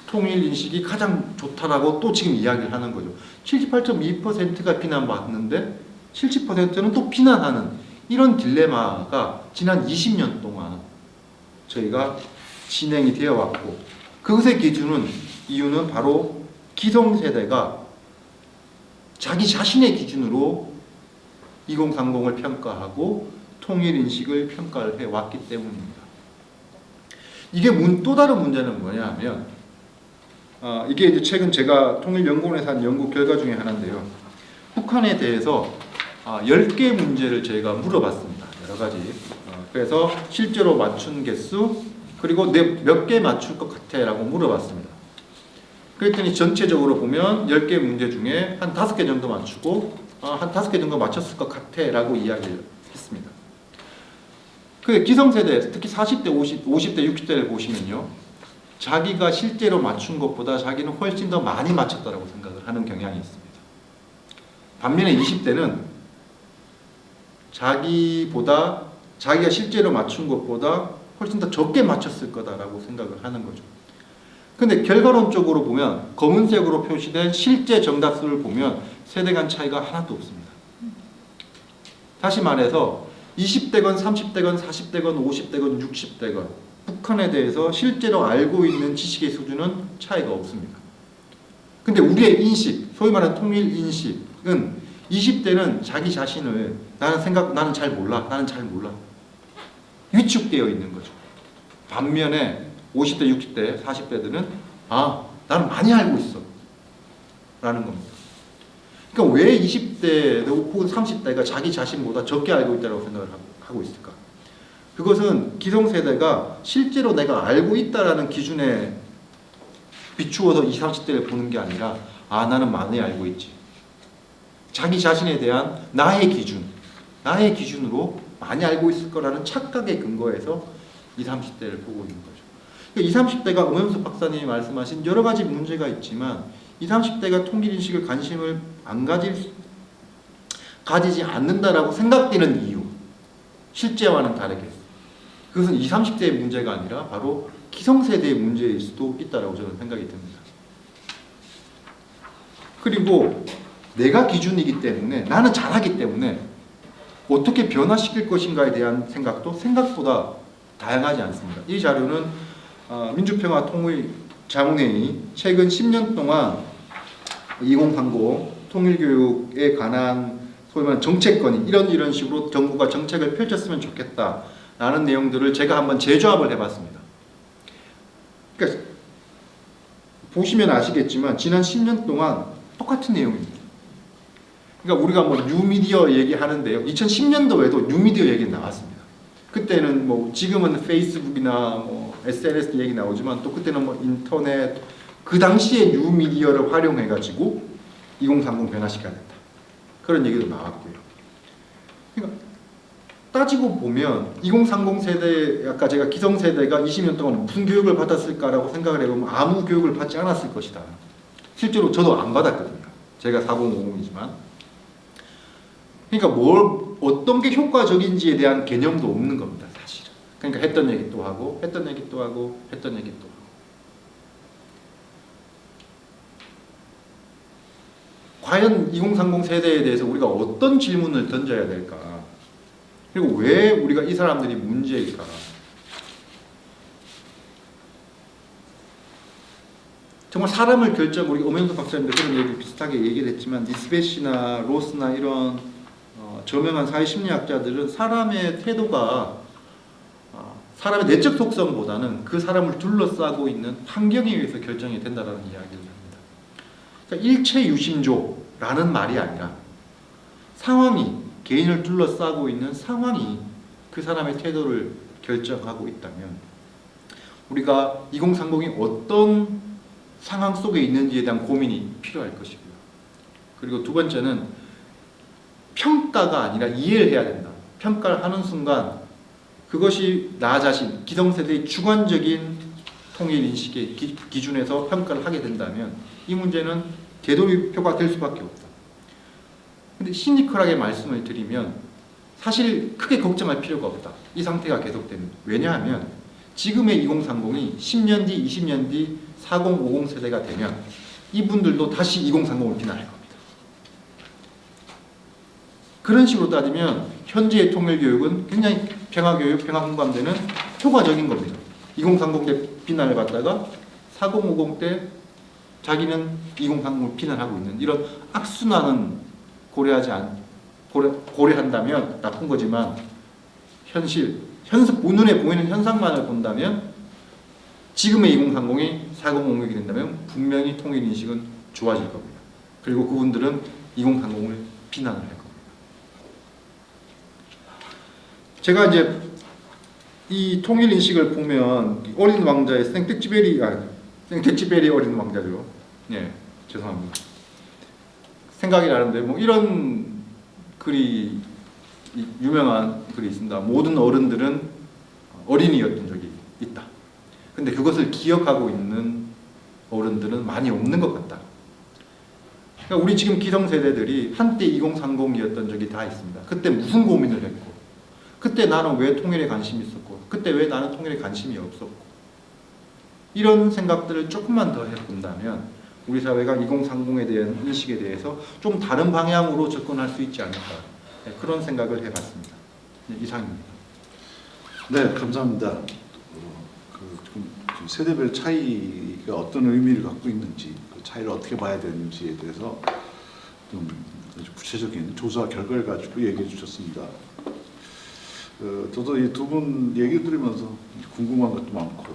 통일 인식이 가장 좋다라고 또 지금 이야기를 하는 거죠. 78.2%가 비난받는데 70%는 또 비난하는 이런 딜레마가 지난 20년 동안 저희가 진행이 되어 왔고 그것의 이유는 바로 기성세대가 자기 자신의 기준으로 2030을 평가하고 통일인식을 평가를 해왔기 때문입니다. 이게 또 다른 문제는 뭐냐 하면 이게 이제 최근 제가 통일연구원에서 한 연구 결과 중에 하나인데요. 북한에 대해서 10개 문제를 저희가 물어봤습니다. 여러 가지. 그래서 실제로 맞춘 개수 그리고 몇 개 맞출 것 같아 라고 물어봤습니다. 그랬더니 전체적으로 보면 10개 문제 중에 한 5개 정도 맞추고 한 5개 정도 맞췄을 것 같아 라고 이야기를 했습니다. 그 기성세대, 특히 40대, 50대, 60대를 보시면요. 자기가 실제로 맞춘 것보다 자기는 훨씬 더 많이 맞췄다고 생각을 하는 경향이 있습니다. 반면에 20대는 자기가 실제로 맞춘 것보다 훨씬 더 적게 맞췄을 거다라고 생각을 하는 거죠. 근데 결과론적으로 보면 검은색으로 표시된 실제 정답수를 보면 세대 간 차이가 하나도 없습니다. 다시 말해서 20대건 30대건 40대건 50대건 60대건 북한에 대해서 실제로 알고 있는 지식의 수준은 차이가 없습니다. 근데 우리의 인식, 소위 말하는 통일 인식은 20대는 자기 자신을 나는 잘 몰라 위축되어 있는 거죠. 반면에 50대, 60대, 40대들은 나는 많이 알고 있어 라는 겁니다. 그러니까 왜 20대 혹은 30대가 자기 자신보다 적게 알고 있다고 생각을 하고 있을까? 그것은 기성세대가 실제로 내가 알고 있다라는 기준에 비추어서 20, 30대를 보는 게 아니라 나는 많이 알고 있지. 자기 자신에 대한 나의 기준으로 많이 알고 있을 거라는 착각의 근거에서 20, 30대를 보고 있는 거죠. 20, 30대가 오명수 박사님이 말씀하신 여러 가지 문제가 있지만 20, 30대가 통일인식을 관심을 가지지 않는다라고 생각되는 이유, 실제와는 다르게 그것은 20, 30대의 문제가 아니라 바로 기성세대의 문제일 수도 있다고 저는 생각이 듭니다. 그리고 내가 기준이기 때문에 나는 잘하기 때문에 어떻게 변화시킬 것인가에 대한 생각도 생각보다 다양하지 않습니다. 이 자료는 민주평화통일자문회의 최근 10년 동안 2030 통일교육에 관한 소위 말하는 정책건이 이런 식으로 정부가 정책을 펼쳤으면 좋겠다라는 내용들을 제가 한번 재조합을 해봤습니다. 그러니까 보시면 아시겠지만 지난 10년 동안 똑같은 내용입니다. 그러니까 우리가 뭐 뉴미디어 얘기하는데요. 2010년도에도 뉴미디어 얘기 나왔습니다. 그때는 뭐 지금은 페이스북이나 뭐 SNS 얘기 나오지만 또 그때는 뭐 인터넷 그 당시에 뉴미디어를 활용해가지고 2030 변화시켜야 된다. 그런 얘기도 나왔고요. 그러니까 따지고 보면 2030 세대, 아까 제가 기성세대가 20년 동안 무슨 교육을 받았을까라고 생각을 해보면 아무 교육을 받지 않았을 것이다. 실제로 저도 안 받았거든요. 제가 4050이지만. 그러니까 어떤 게 효과적인지에 대한 개념도 없는 겁니다, 사실은. 그러니까 했던 얘기 또 하고, 했던 얘기 또 하고, 했던 얘기 또 하고. 과연 2030 세대에 대해서 우리가 어떤 질문을 던져야 될까? 그리고 왜 우리가 이 사람들이 문제일까? 정말 사람을 우리 엄영수 박사님도 그런 얘기를 비슷하게 얘기를 했지만 니스벳이나 로스나 이런 저명한 사회심리학자들은 사람의 태도가 사람의 내적 속성보다는 그 사람을 둘러싸고 있는 환경에 의해서 결정이 된다는 이야기를 합니다. 그러니까 일체유심조라는 말이 아니라 상황이 개인을 둘러싸고 있는 상황이 그 사람의 태도를 결정하고 있다면 우리가 2030이 어떤 상황 속에 있는지에 대한 고민이 필요할 것이고요. 그리고 두 번째는 평가가 아니라 이해를 해야 된다. 평가를 하는 순간 그것이 나 자신, 기성세대의 주관적인 통일인식의 기준에서 평가를 하게 된다면 이 문제는 되돌이표가 될 수밖에 없다. 근데 시니컬하게 말씀을 드리면 사실 크게 걱정할 필요가 없다. 이 상태가 계속되면. 왜냐하면 지금의 2030이 10년 뒤, 20년 뒤 4050 세대가 되면 이분들도 다시 2030을 비난할 겁니다. 그런 식으로 따지면 현재의 통일교육은 굉장히 평화교육, 평화공감대는 효과적인 겁니다. 2030 때 비난을 받다가 4050 때 자기는 2030을 비난하고 있는 이런 악순환은 고려한다면 나쁜 거지만 눈에 보이는 현상만을 본다면 지금의 2030이 4050이 된다면 분명히 통일인식은 좋아질 겁니다. 그리고 그분들은 2030을 비난을 할 겁니다. 제가 이제 이 통일인식을 보면 어린 왕자의 생텍쥐베리 어린 왕자죠. 예, 죄송합니다. 생각이 나는데 뭐 이런 글이 유명한 글이 있습니다. 모든 어른들은 어린이였던 적이 있다. 근데 그것을 기억하고 있는 어른들은 많이 없는 것 같다. 그러니까 우리 지금 기성세대들이 한때 2030이었던 적이 다 있습니다. 그때 무슨 고민을 했고 그때 나는 왜 통일에 관심이 있었고 그때 왜 나는 통일에 관심이 없었고 이런 생각들을 조금만 더 해본다면 우리 사회가 2030에 대한 인식에 대해서 좀 다른 방향으로 접근할 수 있지 않을까 그런 생각을 해봤습니다. 네, 이상입니다. 네, 감사합니다. 그 세대별 차이가 어떤 의미를 갖고 있는지, 그 차이를 어떻게 봐야 되는지에 대해서 좀 아주 구체적인 조사 결과를 가지고 얘기해 주셨습니다. 저도 이 두 분 얘기 들으면서 궁금한 것도 많고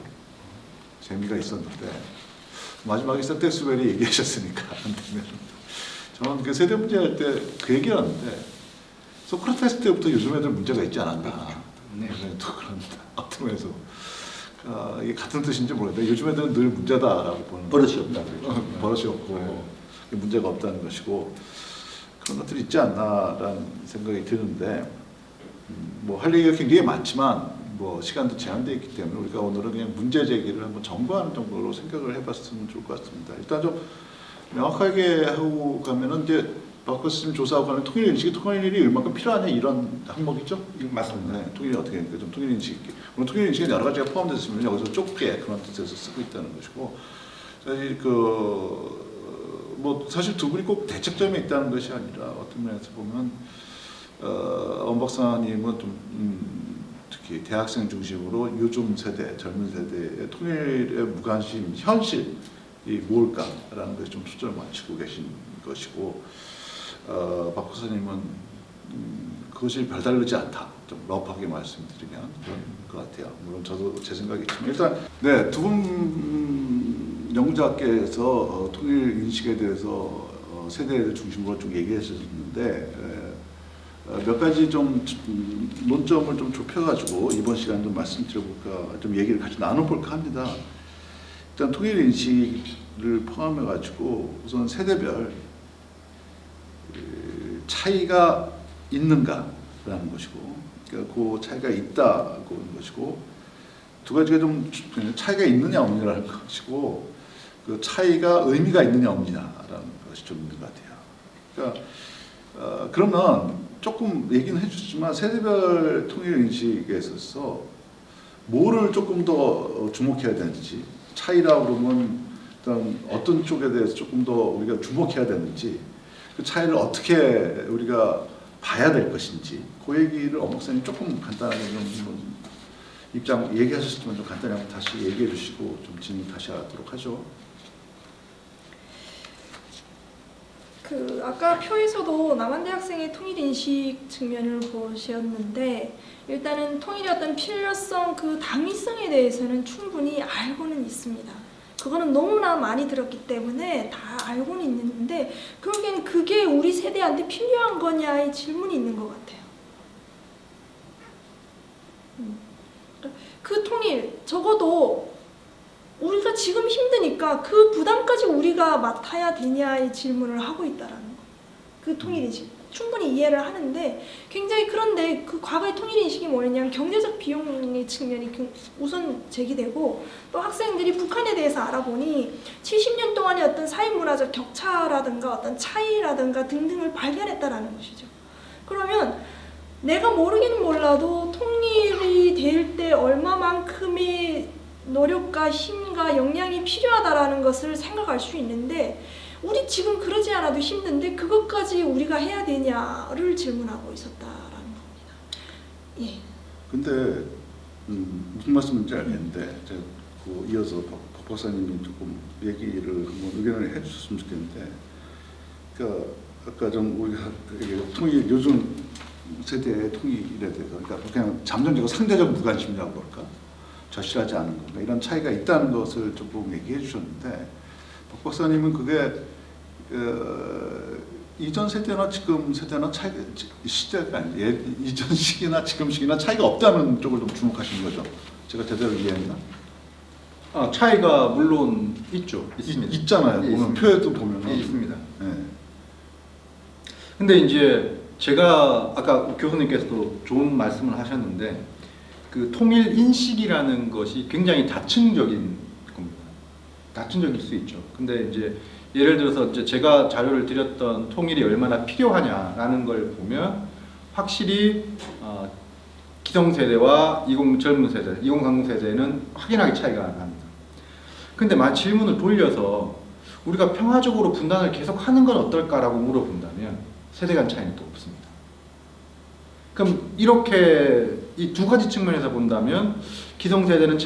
재미가 있었는데 마지막에 센텍스웰이 얘기하셨으니까 안 되면 저는 그 세대 문제 할 때 그 얘기를 하는데 소크라테스 때부터 요즘 애들 문제가 있지 않았나. 네, 또 그런 어떤 면에서 이게 같은 뜻인지 모르겠는데 요즘 애들은 늘 문제다라고 보는 버릇이 없다. 버릇이 없고 문제가 없다는 것이고 그런 것들이 있지 않나라는 생각이 드는데 뭐 할 얘기가 굉장히 많지만 뭐 시간도 제한되어 있기 때문에 우리가 오늘은 그냥 문제 제기를 한번 점거하는 정도로 생각을 해봤으면 좋을 것 같습니다. 일단 좀 명확하게 하고 가면은 이제 박학수님 조사하고 하는 통일 인식이 통일이 얼마큼 필요하냐 이런 항목이죠. 맞습니다. 네, 통일이 어떻게 되니까 좀 통일 인식. 물론 통일 인식에 여러 가지가 포함되어 있으면 여기서 좁게 그런 뜻에서 쓰고 있다는 것이고, 사실 뭐 사실 두 분이 꼭 대척점에 있다는 것이 아니라 어떤 면에서 보면 엄 박사님은 좀 특히 대학생 중심으로 요즘 세대, 젊은 세대의 통일의 무관심, 현실이 뭘까라는 것에 좀 초점을 맞추고 계신 것이고, 박 박사님은 그것이 별다르지 않다. 좀 러프하게 말씀드리면 그런 것 같아요. 물론 저도 제 생각이지만 일단 네, 두 분 연구자께서 통일 인식에 대해서 세대를 중심으로 쭉 얘기하셨는데 몇 가지 좀 논점을 좀 좁혀가지고 이번 시간 좀 말씀드려볼까, 좀 얘기를 같이 나눠볼까 합니다. 일단 통일 인식을 포함해가지고 우선 세대별 차이가 있는가라는 것이고, 그러니까 그 차이가 있다고 하는 것이고, 두 가지가 좀 차이가 있느냐 없느냐라는 것이고, 그 차이가 의미가 있느냐 없느냐라는 것이 좀 있는 것 같아요. 그러니까 그러면 조금 얘기는 해주셨지만 세대별 통일 인식에 있어서 뭐를 조금 더 주목해야 되는지, 차이라고 그러면 일단 어떤 쪽에 대해서 조금 더 우리가 주목해야 되는지, 그 차이를 어떻게 우리가 봐야 될 것인지, 그 얘기를 엄 박사님 조금 간단하게 좀 입장 얘기하셨지만 좀 간단히 한번 다시 얘기해 주시고 좀 진행 다시 하도록 하죠. 아까 표에서도 남한대학생의 통일인식 측면을 보셨는데, 일단은 통일의 어떤 필요성, 그 당위성에 대해서는 충분히 알고는 있습니다. 그거는 너무나 많이 들었기 때문에 다 알고는 있는데, 결국엔 그게 우리 세대한테 필요한 거냐의 질문이 있는 것 같아요. 그 통일, 적어도 우리가 지금 힘드니까 그 부담까지 우리가 맡아야 되냐의 질문을 하고 있다라는 거. 그 통일인식 충분히 이해를 하는데, 굉장히 그런데 그 과거의 통일인식이 뭐냐면 경제적 비용의 측면이 우선 제기되고, 또 학생들이 북한에 대해서 알아보니 70년 동안의 어떤 사회문화적 격차라든가 어떤 차이라든가 등등을 발견했다라는 것이죠. 그러면 내가 모르기는 몰라도 통일이 될 때 얼마만큼의 노력과 힘과 역량이 필요하다라는 것을 생각할 수 있는데, 우리 지금 그러지 않아도 힘든데 그것까지 우리가 해야 되냐를 질문하고 있었다라는 겁니다. 예. 근데 무슨 말씀인지 알겠는데 제가 이어서 박 박사님이 조금 얘기를 한번 의견을 해주셨으면 좋겠는데, 그러니까 아까 좀 우리가 통일, 요즘 세대의 통일에 대해서, 그러니까 그냥 잠정적이고 상대적 무관심이라고 할까, 절실하지 않은 건가, 이런 차이가 있다는 것을 조금 얘기해 주셨는데, 박 박사님은 그게 이전 세대나 지금 세대나 차이가, 시대가 아니라 이전 시기나 지금 시기나 차이가 없다는 쪽을 좀 주목하시는 거죠. 제가 제대로 이해했나? 차이가 물론 있죠. 있습니다. 있잖아요. 예, 보면 있습니다. 표에도 보면. 예, 있습니다. 네. 근데 이제 제가 아까 교수님께서도 좋은 말씀을 하셨는데, 그 통일 인식이라는 것이 굉장히 다층적인 겁니다. 다층적일 수 있죠. 근데 이제 예를 들어서 이제 제가 자료를 드렸던 통일이 얼마나 필요하냐라는 걸 보면 확실히 기성세대와 젊은 세대, 2030 세대는 확연하게 차이가 납니다. 근데 만약 질문을 돌려서 우리가 평화적으로 분단을 계속 하는 건 어떨까라고 물어본다면 세대 간 차이는 또 없습니다. 그럼 이렇게 이 두 가지 측면에서 본다면 기성세대와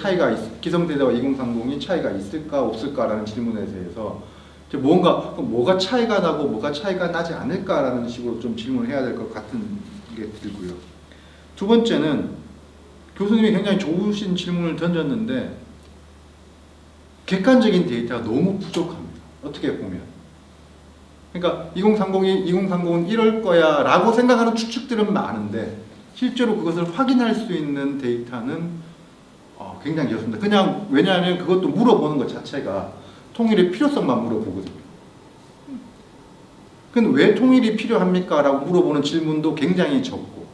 2030이 차이가 있을까 없을까라는 질문에 대해서 뭐가 차이가 나고 뭐가 차이가 나지 않을까라는 식으로 좀 질문을 해야 될 것 같은 게 들고요. 두 번째는 교수님이 굉장히 좋으신 질문을 던졌는데 객관적인 데이터가 너무 부족합니다. 어떻게 보면. 그러니까 2030은 이럴 거야 라고 생각하는 추측들은 많은데 실제로 그것을 확인할 수 있는 데이터는 굉장히 적습니다. 그냥 왜냐하면 그것도 물어보는 것 자체가 통일의 필요성만 물어보거든요. 근데 왜 통일이 필요합니까? 라고 물어보는 질문도 굉장히 적고,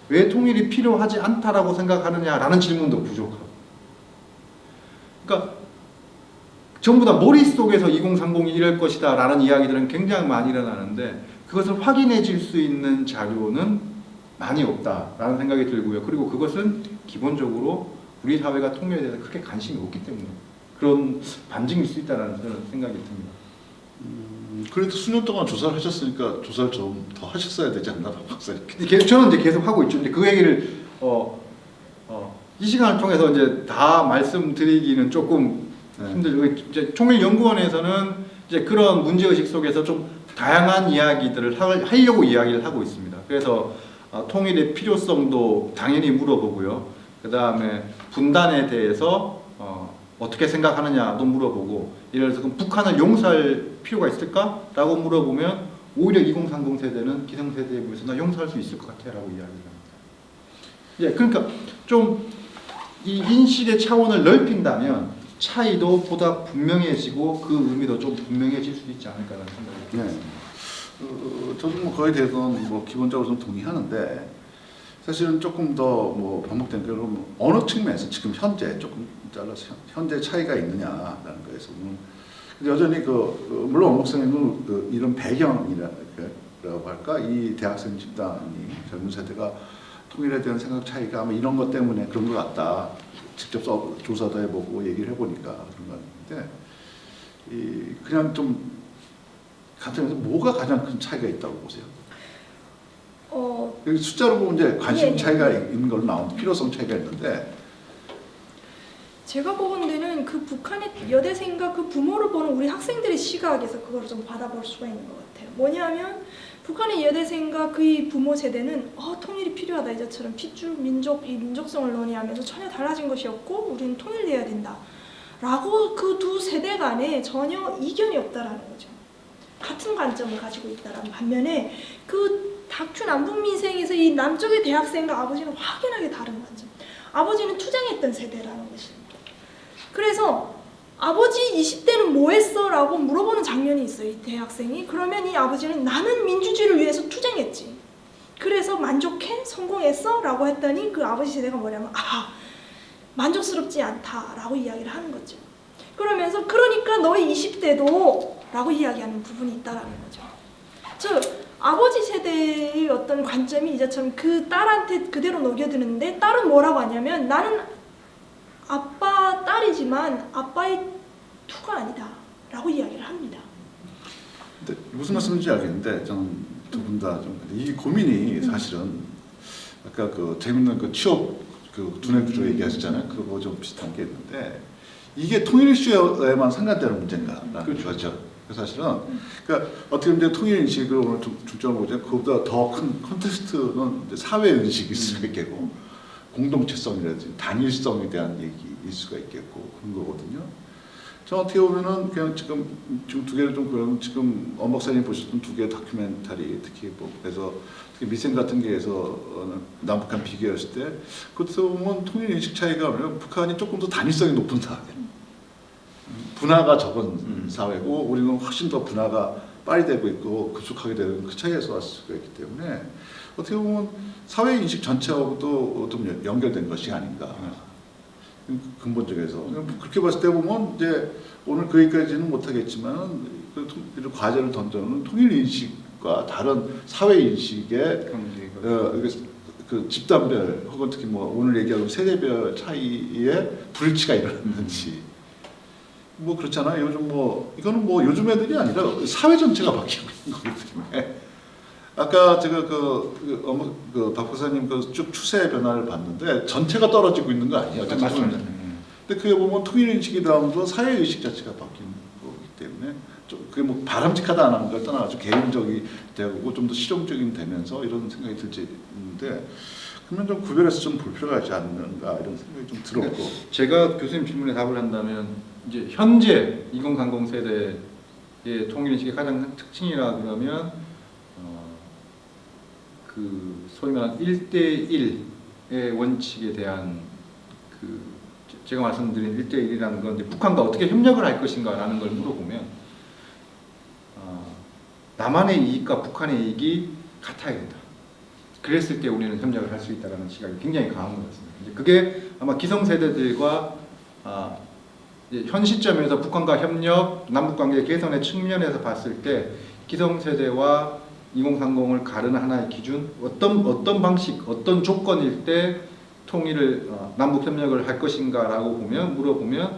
왜 통일이 필요하지 않다라고 생각하느냐라는 질문도 부족하고, 그러니까 전부 다 머릿속에서 2030이 이럴 것이다 라는 이야기들은 굉장히 많이 일어나는데, 그것을 확인해질 수 있는 자료는 많이 없다라는 생각이 들고요. 그리고 그것은 기본적으로 우리 사회가 통일에 대해서 크게 관심이 없기 때문에 그런 반증일 수 있다는 생각이 듭니다. 그래도 수년 동안 조사를 하셨으니까 조사를 좀 더 하셨어야 되지 않나, 박 박사님. 저는 이제 계속 하고 있죠. 근데 그 얘기를 이 시간을 통해서 이제 다 말씀드리기는 조금 힘들고, 이제 총리연구원에서는 이제 그런 문제의식 속에서 좀 다양한 이야기들을 하려고 이야기를 하고 있습니다. 그래서 통일의 필요성도 당연히 물어보고요. 그 다음에 분단에 대해서 어떻게 생각하느냐도 물어보고, 예를 들어서 그럼 북한을 용서할 필요가 있을까? 라고 물어보면 오히려 2030 세대는 기성세대에 비해서 나 용서할 수 있을 것 같아 라고 이야기를 합니다. 예, 그러니까 좀 이 인식의 차원을 넓힌다면 차이도 보다 분명해지고 그 의미도 좀 분명해질 수 있지 않을까라는 생각이 듭니다. 저도 뭐 거기에 대해서는 뭐 기본적으로 좀 동의하는데, 사실은 조금 더 뭐 반복된 게 어느 측면에서 지금 현재 조금 잘라서 현재 차이가 있느냐라는 거에서 여전히 물론 목사님은 이런 배경이라고 할까, 이 대학생 집단이 젊은 세대가 통일에 대한 생각 차이가 아마 이런 것 때문에 그런 것 같다. 직접 조사도 해보고 얘기를 해보니까 그런 거 같은데, 그냥 좀 간단해서 뭐가 가장 큰 차이가 있다고 보세요? 여기 숫자로 보면 이제 관심 차이가 있는 걸로 나오는 필요성 차이가 있는데, 제가 보건대는 그 북한의 여대생과 그 부모를 보는 우리 학생들의 시각에서 그걸 좀 받아볼 수가 있는 것 같아요. 뭐냐면 북한의 여대생과 그의 부모 세대는 통일이 필요하다, 이제처럼 핏줄 민족, 이 민족성을 논의하면서 전혀 달라진 것이 없고 우리는 통일돼야 된다 라고 그 두 세대 간에 전혀 이견이 없다라는 거죠. 같은 관점을 가지고 있다라는 반면에 그 다큐 남북민생에서 이 남쪽의 대학생과 아버지는 확연하게 다른 관점. 아버지는 투쟁했던 세대라는 것입니다. 그래서 아버지 20대는 뭐 했어? 라고 물어보는 장면이 있어요, 이 대학생이. 그러면 이 아버지는 나는 민주주의를 위해서 투쟁했지. 그래서 만족해? 성공했어? 라고 했더니 그 아버지 세대가 뭐냐면 만족스럽지 않다 라고 이야기를 하는 거죠. 그러면서 그러니까 너희 20대도 라고 이야기하는 부분이 있다라는 거죠. 즉 아버지 세대의 어떤 관점이 이제처럼 그 딸한테 그대로 녹여드는데, 딸은 뭐라고 하냐면 나는 아빠 딸이지만 아빠의 투가 아니다 라고 이야기를 합니다. 근데 무슨 말씀인지 알겠는데, 저는 두 분 다 좀 이 고민이 사실은 아까 그 재밌는 그 취업 그 두뇌 구조 얘기하셨잖아요. 그거 좀 비슷한 게 있는데, 이게 통일 이슈에만 상관되는 문제인가라는 거죠. 사실은 그러니까 어떻게 보면 통일 인식을 오늘 중점으로 보자, 그보다 더 큰 컨텍스트는 사회 의식일 수가 있겠고, 공동체성이라든지 단일성에 대한 얘기일 수가 있겠고 그런 거거든요. 저 어떻게 보면은 그냥 지금 두 개를 좀 그러면 지금 엄 박사님 보셨던 두 개의 다큐멘터리, 특히 뭐 그래서 특히 미생 같은 게에서 남북한 비교했을 때, 그것도 보면 통일 인식 차이가 뭐냐면 북한이 조금 더 단일성이 높은 사회, 분화가 적은 사회고 우리는 훨씬 더 분화가 빨리 되고 있고 급속하게 되는 그 차이에서 왔을 수가 있기 때문에 어떻게 보면 사회 인식 전체하고도 좀 연결된 것이 아닌가, 근본적에서. 그렇게 봤을 때 보면 이제 오늘 그 얘기까지는 못하겠지만 그 과제를 던져놓은 통일 인식과 다른 사회 인식의 그 집단별 혹은 특히 뭐 오늘 얘기하는 세대별 차이에 불일치가 일어났는지, 뭐 그렇잖아요. 요즘 뭐 이거는 뭐 요즘 애들이 아니라 사회 전체가 바뀌고 있는 거기 때문에, 아까 제가 그 박 박사님 그 쭉 추세 변화를 봤는데 전체가 떨어지고 있는 거 아니에요? 맞습니다. 근데 그게 보면 통일 인식이 다음으로 사회 의식 자체가 바뀌는 거기 때문에 좀 그게 뭐 바람직하다 안 하는 걸 떠나가지고 개인적이 되고 좀 더 실용적인 되면서 이런 생각이 들지 있는데, 그러면 좀 구별해서 좀 볼 필요가 있지 않는가 이런 생각이 좀 들었고. 제가 교수님 질문에 답을 한다면 이제 현재 2030 세대의 통일 인식의 가장 특징이라 그러면 그 소위 말하는 1대1의 원칙에 대한 그 제가 말씀드린 1대1이라는 건 북한과 어떻게 협력을 할 것인가라는 걸 물어보면 남한의 이익과 북한의 이익이 같아야 된다. 그랬을 때 우리는 협력을 할 수 있다는 시각이 굉장히 강한 것 같습니다. 이제 그게 아마 기성세대들과 현 시점에서 북한과 협력, 남북관계 개선의 측면에서 봤을 때 기성세대와 2030을 가르는 하나의 기준, 어떤 방식, 어떤 조건일 때 통일을 남북 협력을 할 것인가라고 물어보면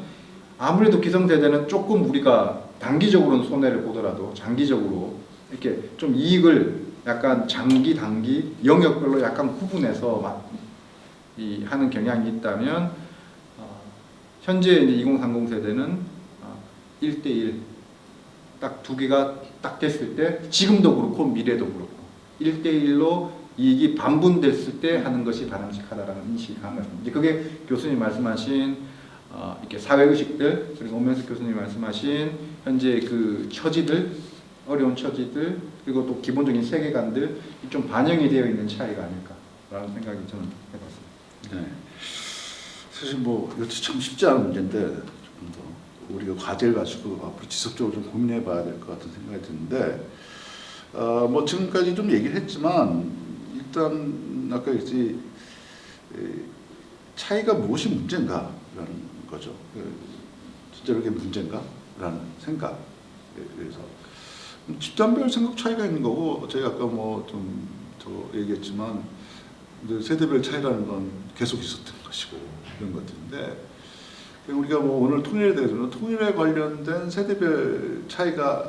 아무래도 기성세대는 조금 우리가 단기적으로는 손해를 보더라도 장기적으로 이렇게 좀 이익을 약간 장기, 단기 영역별로 약간 구분해서 하는 경향이 있다면 현재 이제 2030 세대는 1대1 딱 두 개가 딱 됐을 때 지금도 그렇고 미래도 그렇고 1대1로 이익이 반분됐을 때 하는 것이 바람직하다라는 인식이 강한 것 같습니다. 이제 그게 교수님 말씀하신 이렇게 사회 의식들 그리고 오면석 교수님 말씀하신 현재 그 처지들 어려운 처지들 그리고 또 기본적인 세계관들 좀 반영이 되어 있는 차이가 아닐까라는 생각이 저는 해봤습니다. 네. 사실 뭐 이것도 참 쉽지 않은 문제인데 조금 더 우리가 과제를 가지고 앞으로 지속적으로 좀 고민해봐야 될 것 같은 생각이 드는데 뭐 지금까지 좀 얘기를 했지만 일단 아까 얘기했지 차이가 무엇이 문제인가라는 거죠. 진짜로 이게 문제인가라는 생각. 그래서 집단별 생각 차이가 있는 거고 저희 아까 뭐 좀 더 얘기했지만 세대별 차이라는 건 계속 있었던 것이고 이런 것들인데 우리가 뭐 오늘 통일에 대해서는 통일에 관련된 세대별 차이가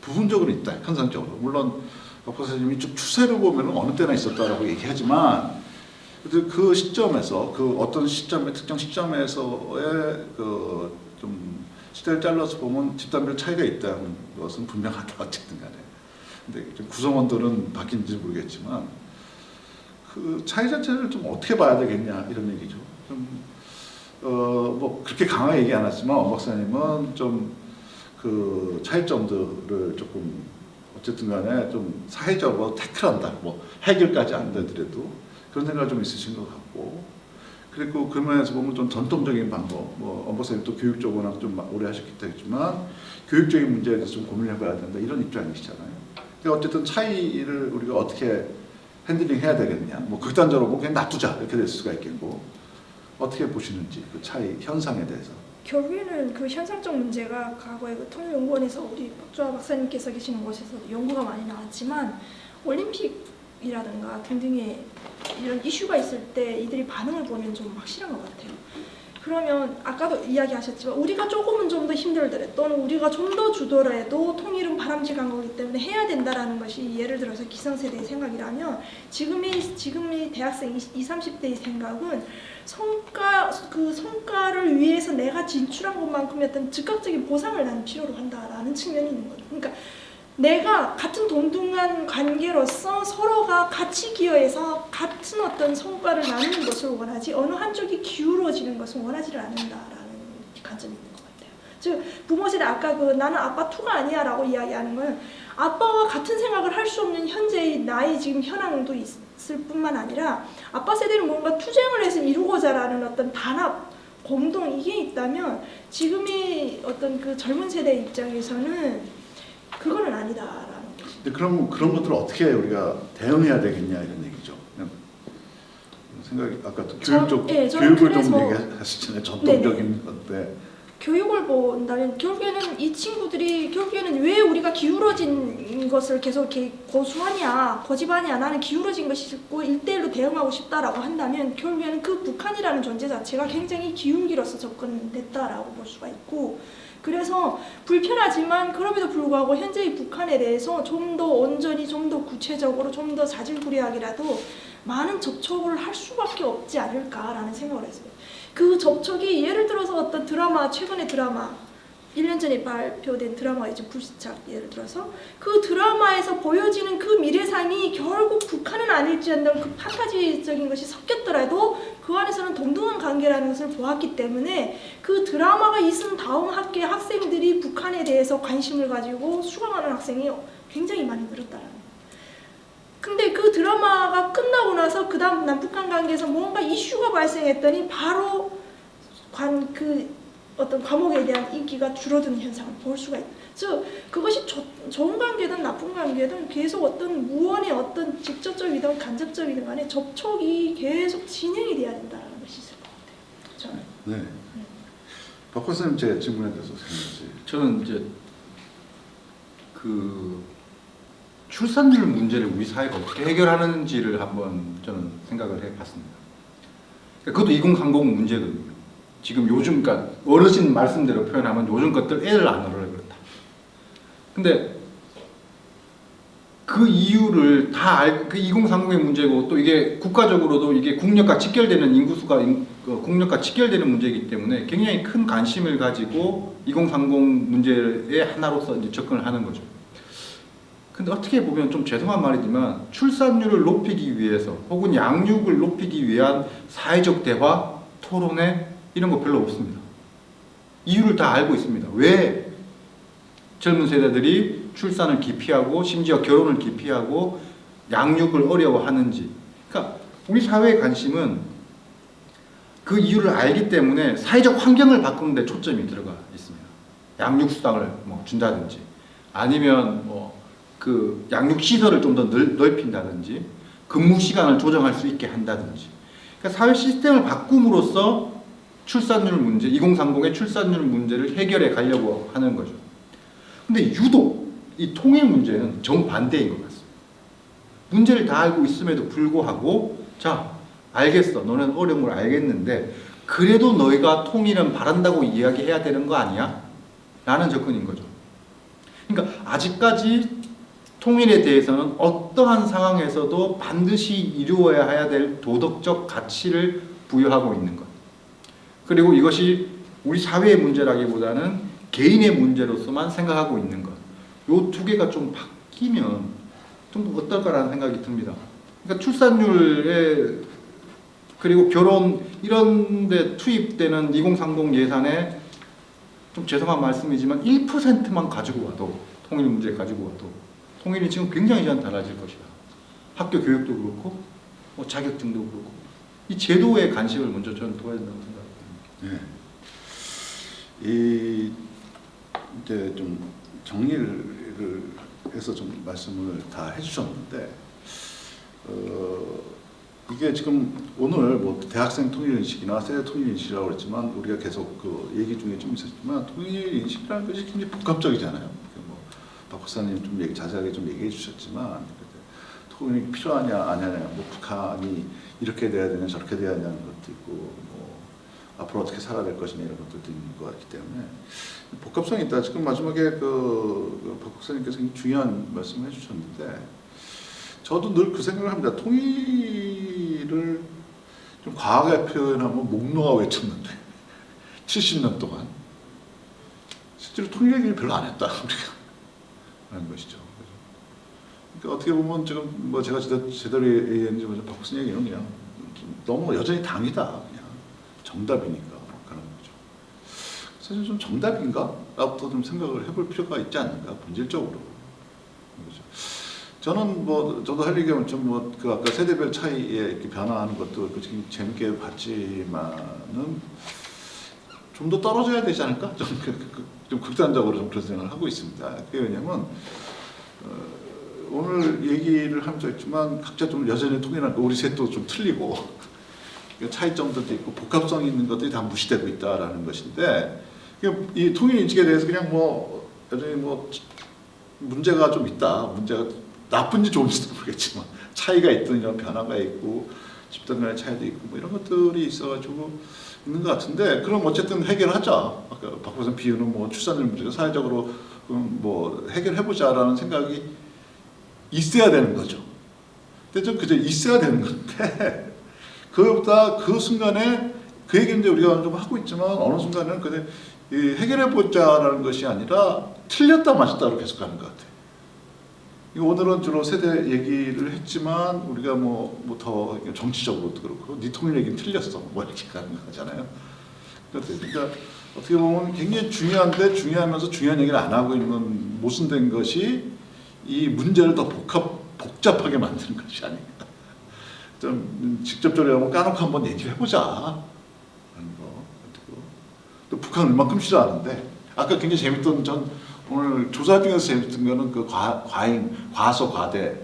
부분적으로 있다 현상적으로 물론 박 박사님이 좀 추세를 보면 어느 때나 있었다라고 얘기하지만 그 시점에서 그 어떤 시점에 특정 시점에서의 그 좀 시대를 잘라서 보면 집단별 차이가 있다는 것은 분명하다 어쨌든 간에 근데 좀 구성원들은 바뀐지 모르겠지만 그 차이 자체를 좀 어떻게 봐야 되겠냐 이런 얘기죠. 좀 뭐 그렇게 강하게 얘기 안 했지만 엄 박사님은 좀 그 차이점들을 조금 어쨌든 간에 좀 사회적으로 태클한다. 뭐 해결까지 안 되더라도 그런 생각이 좀 있으신 것 같고 그리고 그 면에서 보면 좀 전통적인 방법 뭐 엄 박사님 또 교육 쪽 워낙 좀 오래 하셨기 때문이지만 교육적인 문제에 대해서 좀 고민해 봐야 된다 이런 입장이시잖아요. 그러니까 어쨌든 차이를 우리가 어떻게 핸들링 해야 되겠냐 뭐 극단적으로 뭐 그냥 놔두자 이렇게 될 수가 있겠고 어떻게 보시는지 그 차이 현상에 대해서. 결국에는 그 현상적 문제가 과거에 그 통일연구원에서 우리 박주아 박사님께서 계시는 곳에서 연구가 많이 나왔지만 올림픽이라든가 등등의 이런 이슈가 있을 때 이들이 반응을 보면 좀 확실한 것 같아요. 그러면 아까도 이야기하셨지만 우리가 조금은 좀 더 힘들더라도 또는 우리가 좀 더 주더라도 통일은 바람직한 거기 때문에 해야 된다라는 것이 예를 들어서 기성세대의 생각이라면 지금의 대학생 20, 30대의 생각은 성과를 위해서 내가 진출한 것만큼의 어떤 즉각적인 보상을 나는 필요로 한다라는 측면이 있는 거죠. 그러니까 내가 같은 동등한 관계로서 서로가 같이 기여해서 같은 어떤 성과를 나누는 것을 원하지 어느 한쪽이 기울어지는 것을 원하지를 않는다라는 관점이 있는 것 같아요. 즉 부모 세대 아까 그 나는 아빠 투가 아니야라고 이야기하는 건 아빠와 같은 생각을 할 수 없는 현재의 나의 지금 현황도 있을 뿐만 아니라 아빠 세대는 뭔가 투쟁을 해서 이루고자라는 어떤 단합 공동 이게 있다면 지금의 어떤 그 젊은 세대 입장에서는 그거는 아니다라는 거죠. 근데 그럼 그런 것들을 어떻게 우리가 대응해야 되겠냐 이런 얘기죠. 그냥 생각이 아까 교육적 교육을 좀 얘기하셨잖아요. 전통적인 건데 교육을 본다면 결국에는 이 친구들이 결국에는 왜 우리가 기울어진 것을 계속 이렇게 고수하냐 고집하냐 나는 기울어진 것이 있고 1대1로 대응하고 싶다라고 한다면 결국에는 그 북한이라는 존재 자체가 굉장히 기울기로서 접근됐다라고 볼 수가 있고 그래서 불편하지만 그럼에도 불구하고 현재의 북한에 대해서 좀 더 온전히 좀 더 구체적으로 좀 더 자질구레하게라도 많은 접촉을 할 수밖에 없지 않을까라는 생각을 했어요. 그 접촉이 예를 들어서 어떤 드라마 최근의 드라마 1년 전에 발표된 드라마가 있죠. 불시착 예를 들어서 그 드라마에서 보여지는 그 미래상이 결국 북한은 아닐지언정 그 판타지적인 것이 섞였더라도 그 안에서는 동등한 관계라는 것을 보았기 때문에 그 드라마가 있은 다음 학기의 학생들이 북한에 대해서 관심을 가지고 수강하는 학생이 굉장히 많이 늘었다는 거예요. 근데 그 드라마가 끝나고 나서 그 다음 남북한 관계에서 뭔가 이슈가 발생했더니 바로 어떤 과목에 대한 인기가 줄어드는 현상을 볼 수가 있다. 즉 그것이 좋은 관계든 나쁜 관계든 계속 어떤 무언의 어떤 직접적이든 간접적이든 간에 접촉이 계속 진행이 돼야 된다는 것이 있을 것 같아요. 저는. 네. 박 박사님 제 질문에 대해서 생각하세요. 저는 이제 그 출산율 문제를 우리 사회가 어떻게 해결하는지를 한번 저는 생각을 해봤습니다. 그것도 2030 문제거든요. 지금 요즘, 그러니까 어르신 말씀대로 표현하면 요즘 것들 애를 안 낳으려 그렇다. 근데 그 이유를 다 그 2030의 문제고 또 이게 국가적으로도 이게 국력과 직결되는 인구수가 국력과 직결되는 문제이기 때문에 굉장히 큰 관심을 가지고 2030 문제의 하나로서 이제 접근을 하는 거죠. 근데 어떻게 보면 좀 죄송한 말이지만 출산율을 높이기 위해서 혹은 양육을 높이기 위한 사회적 대화, 토론회 이런 거 별로 없습니다. 이유를 다 알고 있습니다. 왜 젊은 세대들이 출산을 기피하고 심지어 결혼을 기피하고 양육을 어려워하는지. 그러니까 우리 사회의 관심은 그 이유를 알기 때문에 사회적 환경을 바꾸는 데 초점이 들어가 있습니다. 양육 수당을 뭐 준다든지 아니면 뭐 그 양육 시설을 좀 더 넓힌다든지 근무 시간을 조정할 수 있게 한다든지. 그러니까 사회 시스템을 바꿈으로써 출산율 문제, 2030의 출산율 문제를 해결해 가려고 하는 거죠. 근데 유독 이 통일 문제는 정반대인 것 같습니다. 문제를 다 알고 있음에도 불구하고 자, 알겠어. 너는 어려운 걸 알겠는데 그래도 너희가 통일은 바란다고 이야기해야 되는 거 아니야? 라는 접근인 거죠. 그러니까 아직까지 통일에 대해서는 어떠한 상황에서도 반드시 이루어야 해야 될 도덕적 가치를 부여하고 있는 것. 그리고 이것이 우리 사회의 문제라기보다는 개인의 문제로서만 생각하고 있는 것. 요 두 개가 좀 바뀌면 좀 어떨까라는 생각이 듭니다. 그러니까 출산율에 그리고 결혼 이런 데 투입되는 2030 예산에 좀 죄송한 말씀이지만 1%만 가지고 와도 통일 문제 가지고 와도 통일이 지금 굉장히 잘 달라질 것이다. 학교 교육도 그렇고 뭐 자격증도 그렇고 이 제도에 관심을 먼저 저는 둬야 된다고 생각합니다. 네. 이제 좀 정리를 해서 좀 말씀을 다 해주셨는데 이게 지금 오늘 뭐 대학생 통일 인식이나 세대 통일 인식이라고 그랬지만 우리가 계속 그 얘기 중에 좀 있었지만 통일 인식이라는 것이 굉장히 복합적이잖아요. 박 박사님 좀 자세하게 좀 얘기해 주셨지만 통일이 필요하냐 아니냐, 뭐 북한이 이렇게 돼야 되냐 저렇게 돼야 되냐는 것도 있고 뭐 앞으로 어떻게 살아야 될 것이냐 이런 것들도 있는 것 같기 때문에 복합성이 있다. 지금 마지막에 박 박사님께서 굉장히 중요한 말씀을 해주셨는데 저도 늘 그 생각을 합니다. 통일을 좀 과하게 표현하면 목놓아 외쳤는데 70년 동안 실제로 통일 얘기를 별로 안 했다 우리가 라는 것이죠. 그러니까 어떻게 보면 지금 뭐 제가 제대로 얘기했는지 박 박사님 얘기는 그냥 너무 여전히 당이다 그냥 정답이니까 그런 거죠. 사실 좀 정답인가? 라고 좀 생각을 해볼 필요가 있지 않는가 본질적으로. 그렇죠. 저는 뭐 저도 할 얘기하면 좀 뭐 그 아까 세대별 차이에 이렇게 변화하는 것도 지금 재밌게 봤지만은 좀 더 떨어져야 되지 않을까? 좀 극단적으로 좀 그런 생각을 하고 있습니다. 그게 왜냐면 오늘 얘기를 하면서 했지만 각자 좀 여전히 통일한 거 우리 셋도 좀 틀리고 차이점들도 있고 복합성이 있는 것들이 다 무시되고 있다라는 것인데 이 통일 인식에 대해서 그냥 뭐 여전히 뭐 문제가 좀 있다. 문제가 나쁜지 좋은지도 모르겠지만 차이가 있든 이런 변화가 있고 집단 간의 차이도 있고 뭐 이런 것들이 있어가지고 있는 것 같은데 그럼 어쨌든 해결하자. 아까 박 교수님 비유는 뭐 출산율 문제가 사회적으로 뭐 해결해보자라는 생각이 있어야 되는 거죠. 근데 좀 그저 있어야 되는 건데 그것보다 그 순간에 그 얘기는 이제 우리가 좀 하고 있지만 어느 순간에는 그냥 해결해보자라는 것이 아니라 틀렸다 맞았다로 계속 가는 것 같아요. 오늘은 주로 세대 얘기를 했지만 우리가 뭐 더 정치적으로도 그렇고 네 통일 얘기는 틀렸어 뭐 이렇게 가는 거잖아요. 그러니까 어떻게 보면 굉장히 중요한데 중요하면서 중요한 얘기를 안 하고 있는 모순된 것이 이 문제를 더 복잡하게 만드는 것이 아닌가. 좀 직접적으로 한번 까놓고 한번 얘기를 해보자 하는 거. 또 북한은 얼만큼 싫어하는데 아까 굉장히 재밌던 전 오늘 조사 중에서 재밌던 거는 그 과소 과대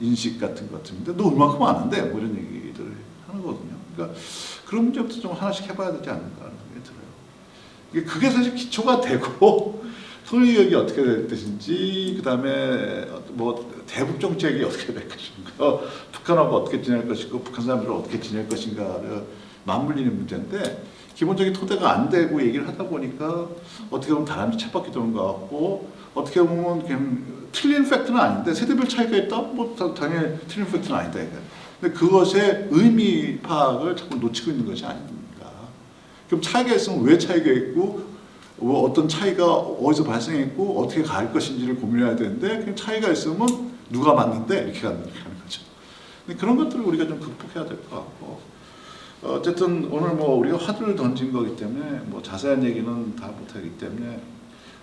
인식 같은 것 같은데 너 얼만큼 아는데 뭐 이런 얘기들을 하는 거거든요. 그러니까 그런 문제부터 좀 하나씩 해봐야 되지 않을까 하는 생각이 들어요. 그게 사실 기초가 되고 통일교육이 어떻게 될 것인지, 그 다음에 뭐 대북 정책이 어떻게 될 것인가, 북한하고 어떻게 지낼 것이고, 북한 사람들을 어떻게 지낼 것인가를 맞물리는 문제인데, 기본적인 토대가 안 되고 얘기를 하다 보니까 어떻게 보면 다람쥐 쳇바퀴 도는 것 같고, 어떻게 보면 그냥 틀린 팩트는 아닌데, 세대별 차이가 있다? 뭐 당연히 틀린 팩트는 아니다. 이거. 근데 그것의 의미 파악을 자꾸 놓치고 있는 것이 아닙니까? 그럼 차이가 있으면 왜 차이가 있고, 뭐 어떤 차이가 어디서 발생했고 어떻게 갈 것인지를 고민해야 되는데, 그냥 차이가 있으면 누가 맞는데 이렇게 가는 거죠. 근데 그런 것들을 우리가 좀 극복해야 될 것 같고, 어쨌든 오늘 뭐 우리가 화두를 던진 거기 때문에 뭐 자세한 얘기는 다 못하기 때문에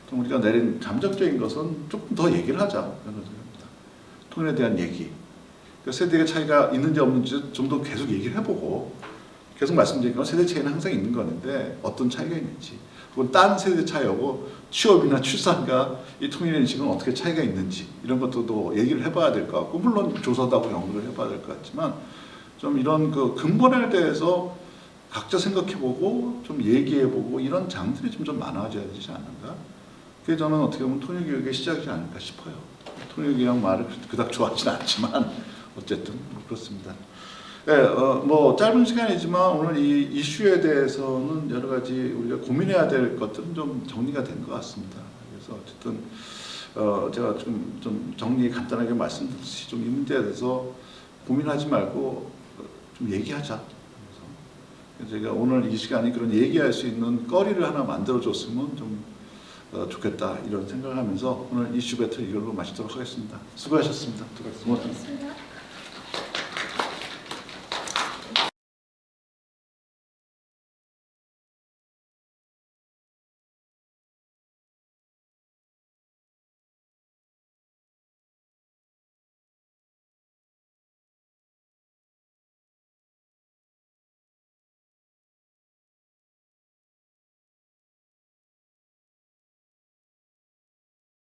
좀 우리가 내린 잠정적인 것은 조금 더 얘기를 하자. 통일에 대한 얘기. 세대의 차이가 있는지 없는지 좀 더 계속 얘기를 해보고, 계속 말씀드린 건 세대 차이는 항상 있는 거는데 어떤 차이가 있는지, 그건 딴 세대 차이하고 취업이나 출산과 이 통일의 인식은 어떻게 차이가 있는지, 이런 것도 얘기를 해봐야 될 것 같고, 물론 조사도 하고 연구를 해봐야 될 것 같지만, 좀 이런 그 근본에 대해서 각자 생각해보고 좀 얘기해보고 이런 장들이 좀 많아져야 되지 않는가? 그게 저는 어떻게 보면 통일교육의 시작이지 않을까 싶어요. 통일교육 말을 그닥 좋아하지는 않지만 어쨌든 그렇습니다. 네, 뭐 짧은 시간이지만 오늘 이 이슈에 대해서는 여러 가지 우리가 고민해야 될 것들은 좀 정리가 된 것 같습니다. 그래서 어쨌든 제가 좀 정리 간단하게 말씀드렸듯이 좀 이 문제에 대해서 고민하지 말고 좀 얘기하자. 그래서 제가 오늘 이 시간이 그런 얘기할 수 있는 거리를 하나 만들어줬으면 좀 좋겠다, 이런 생각을 하면서 오늘 이슈 배틀 이걸로 마치도록 하겠습니다. 수고하셨습니다. 고맙습니다.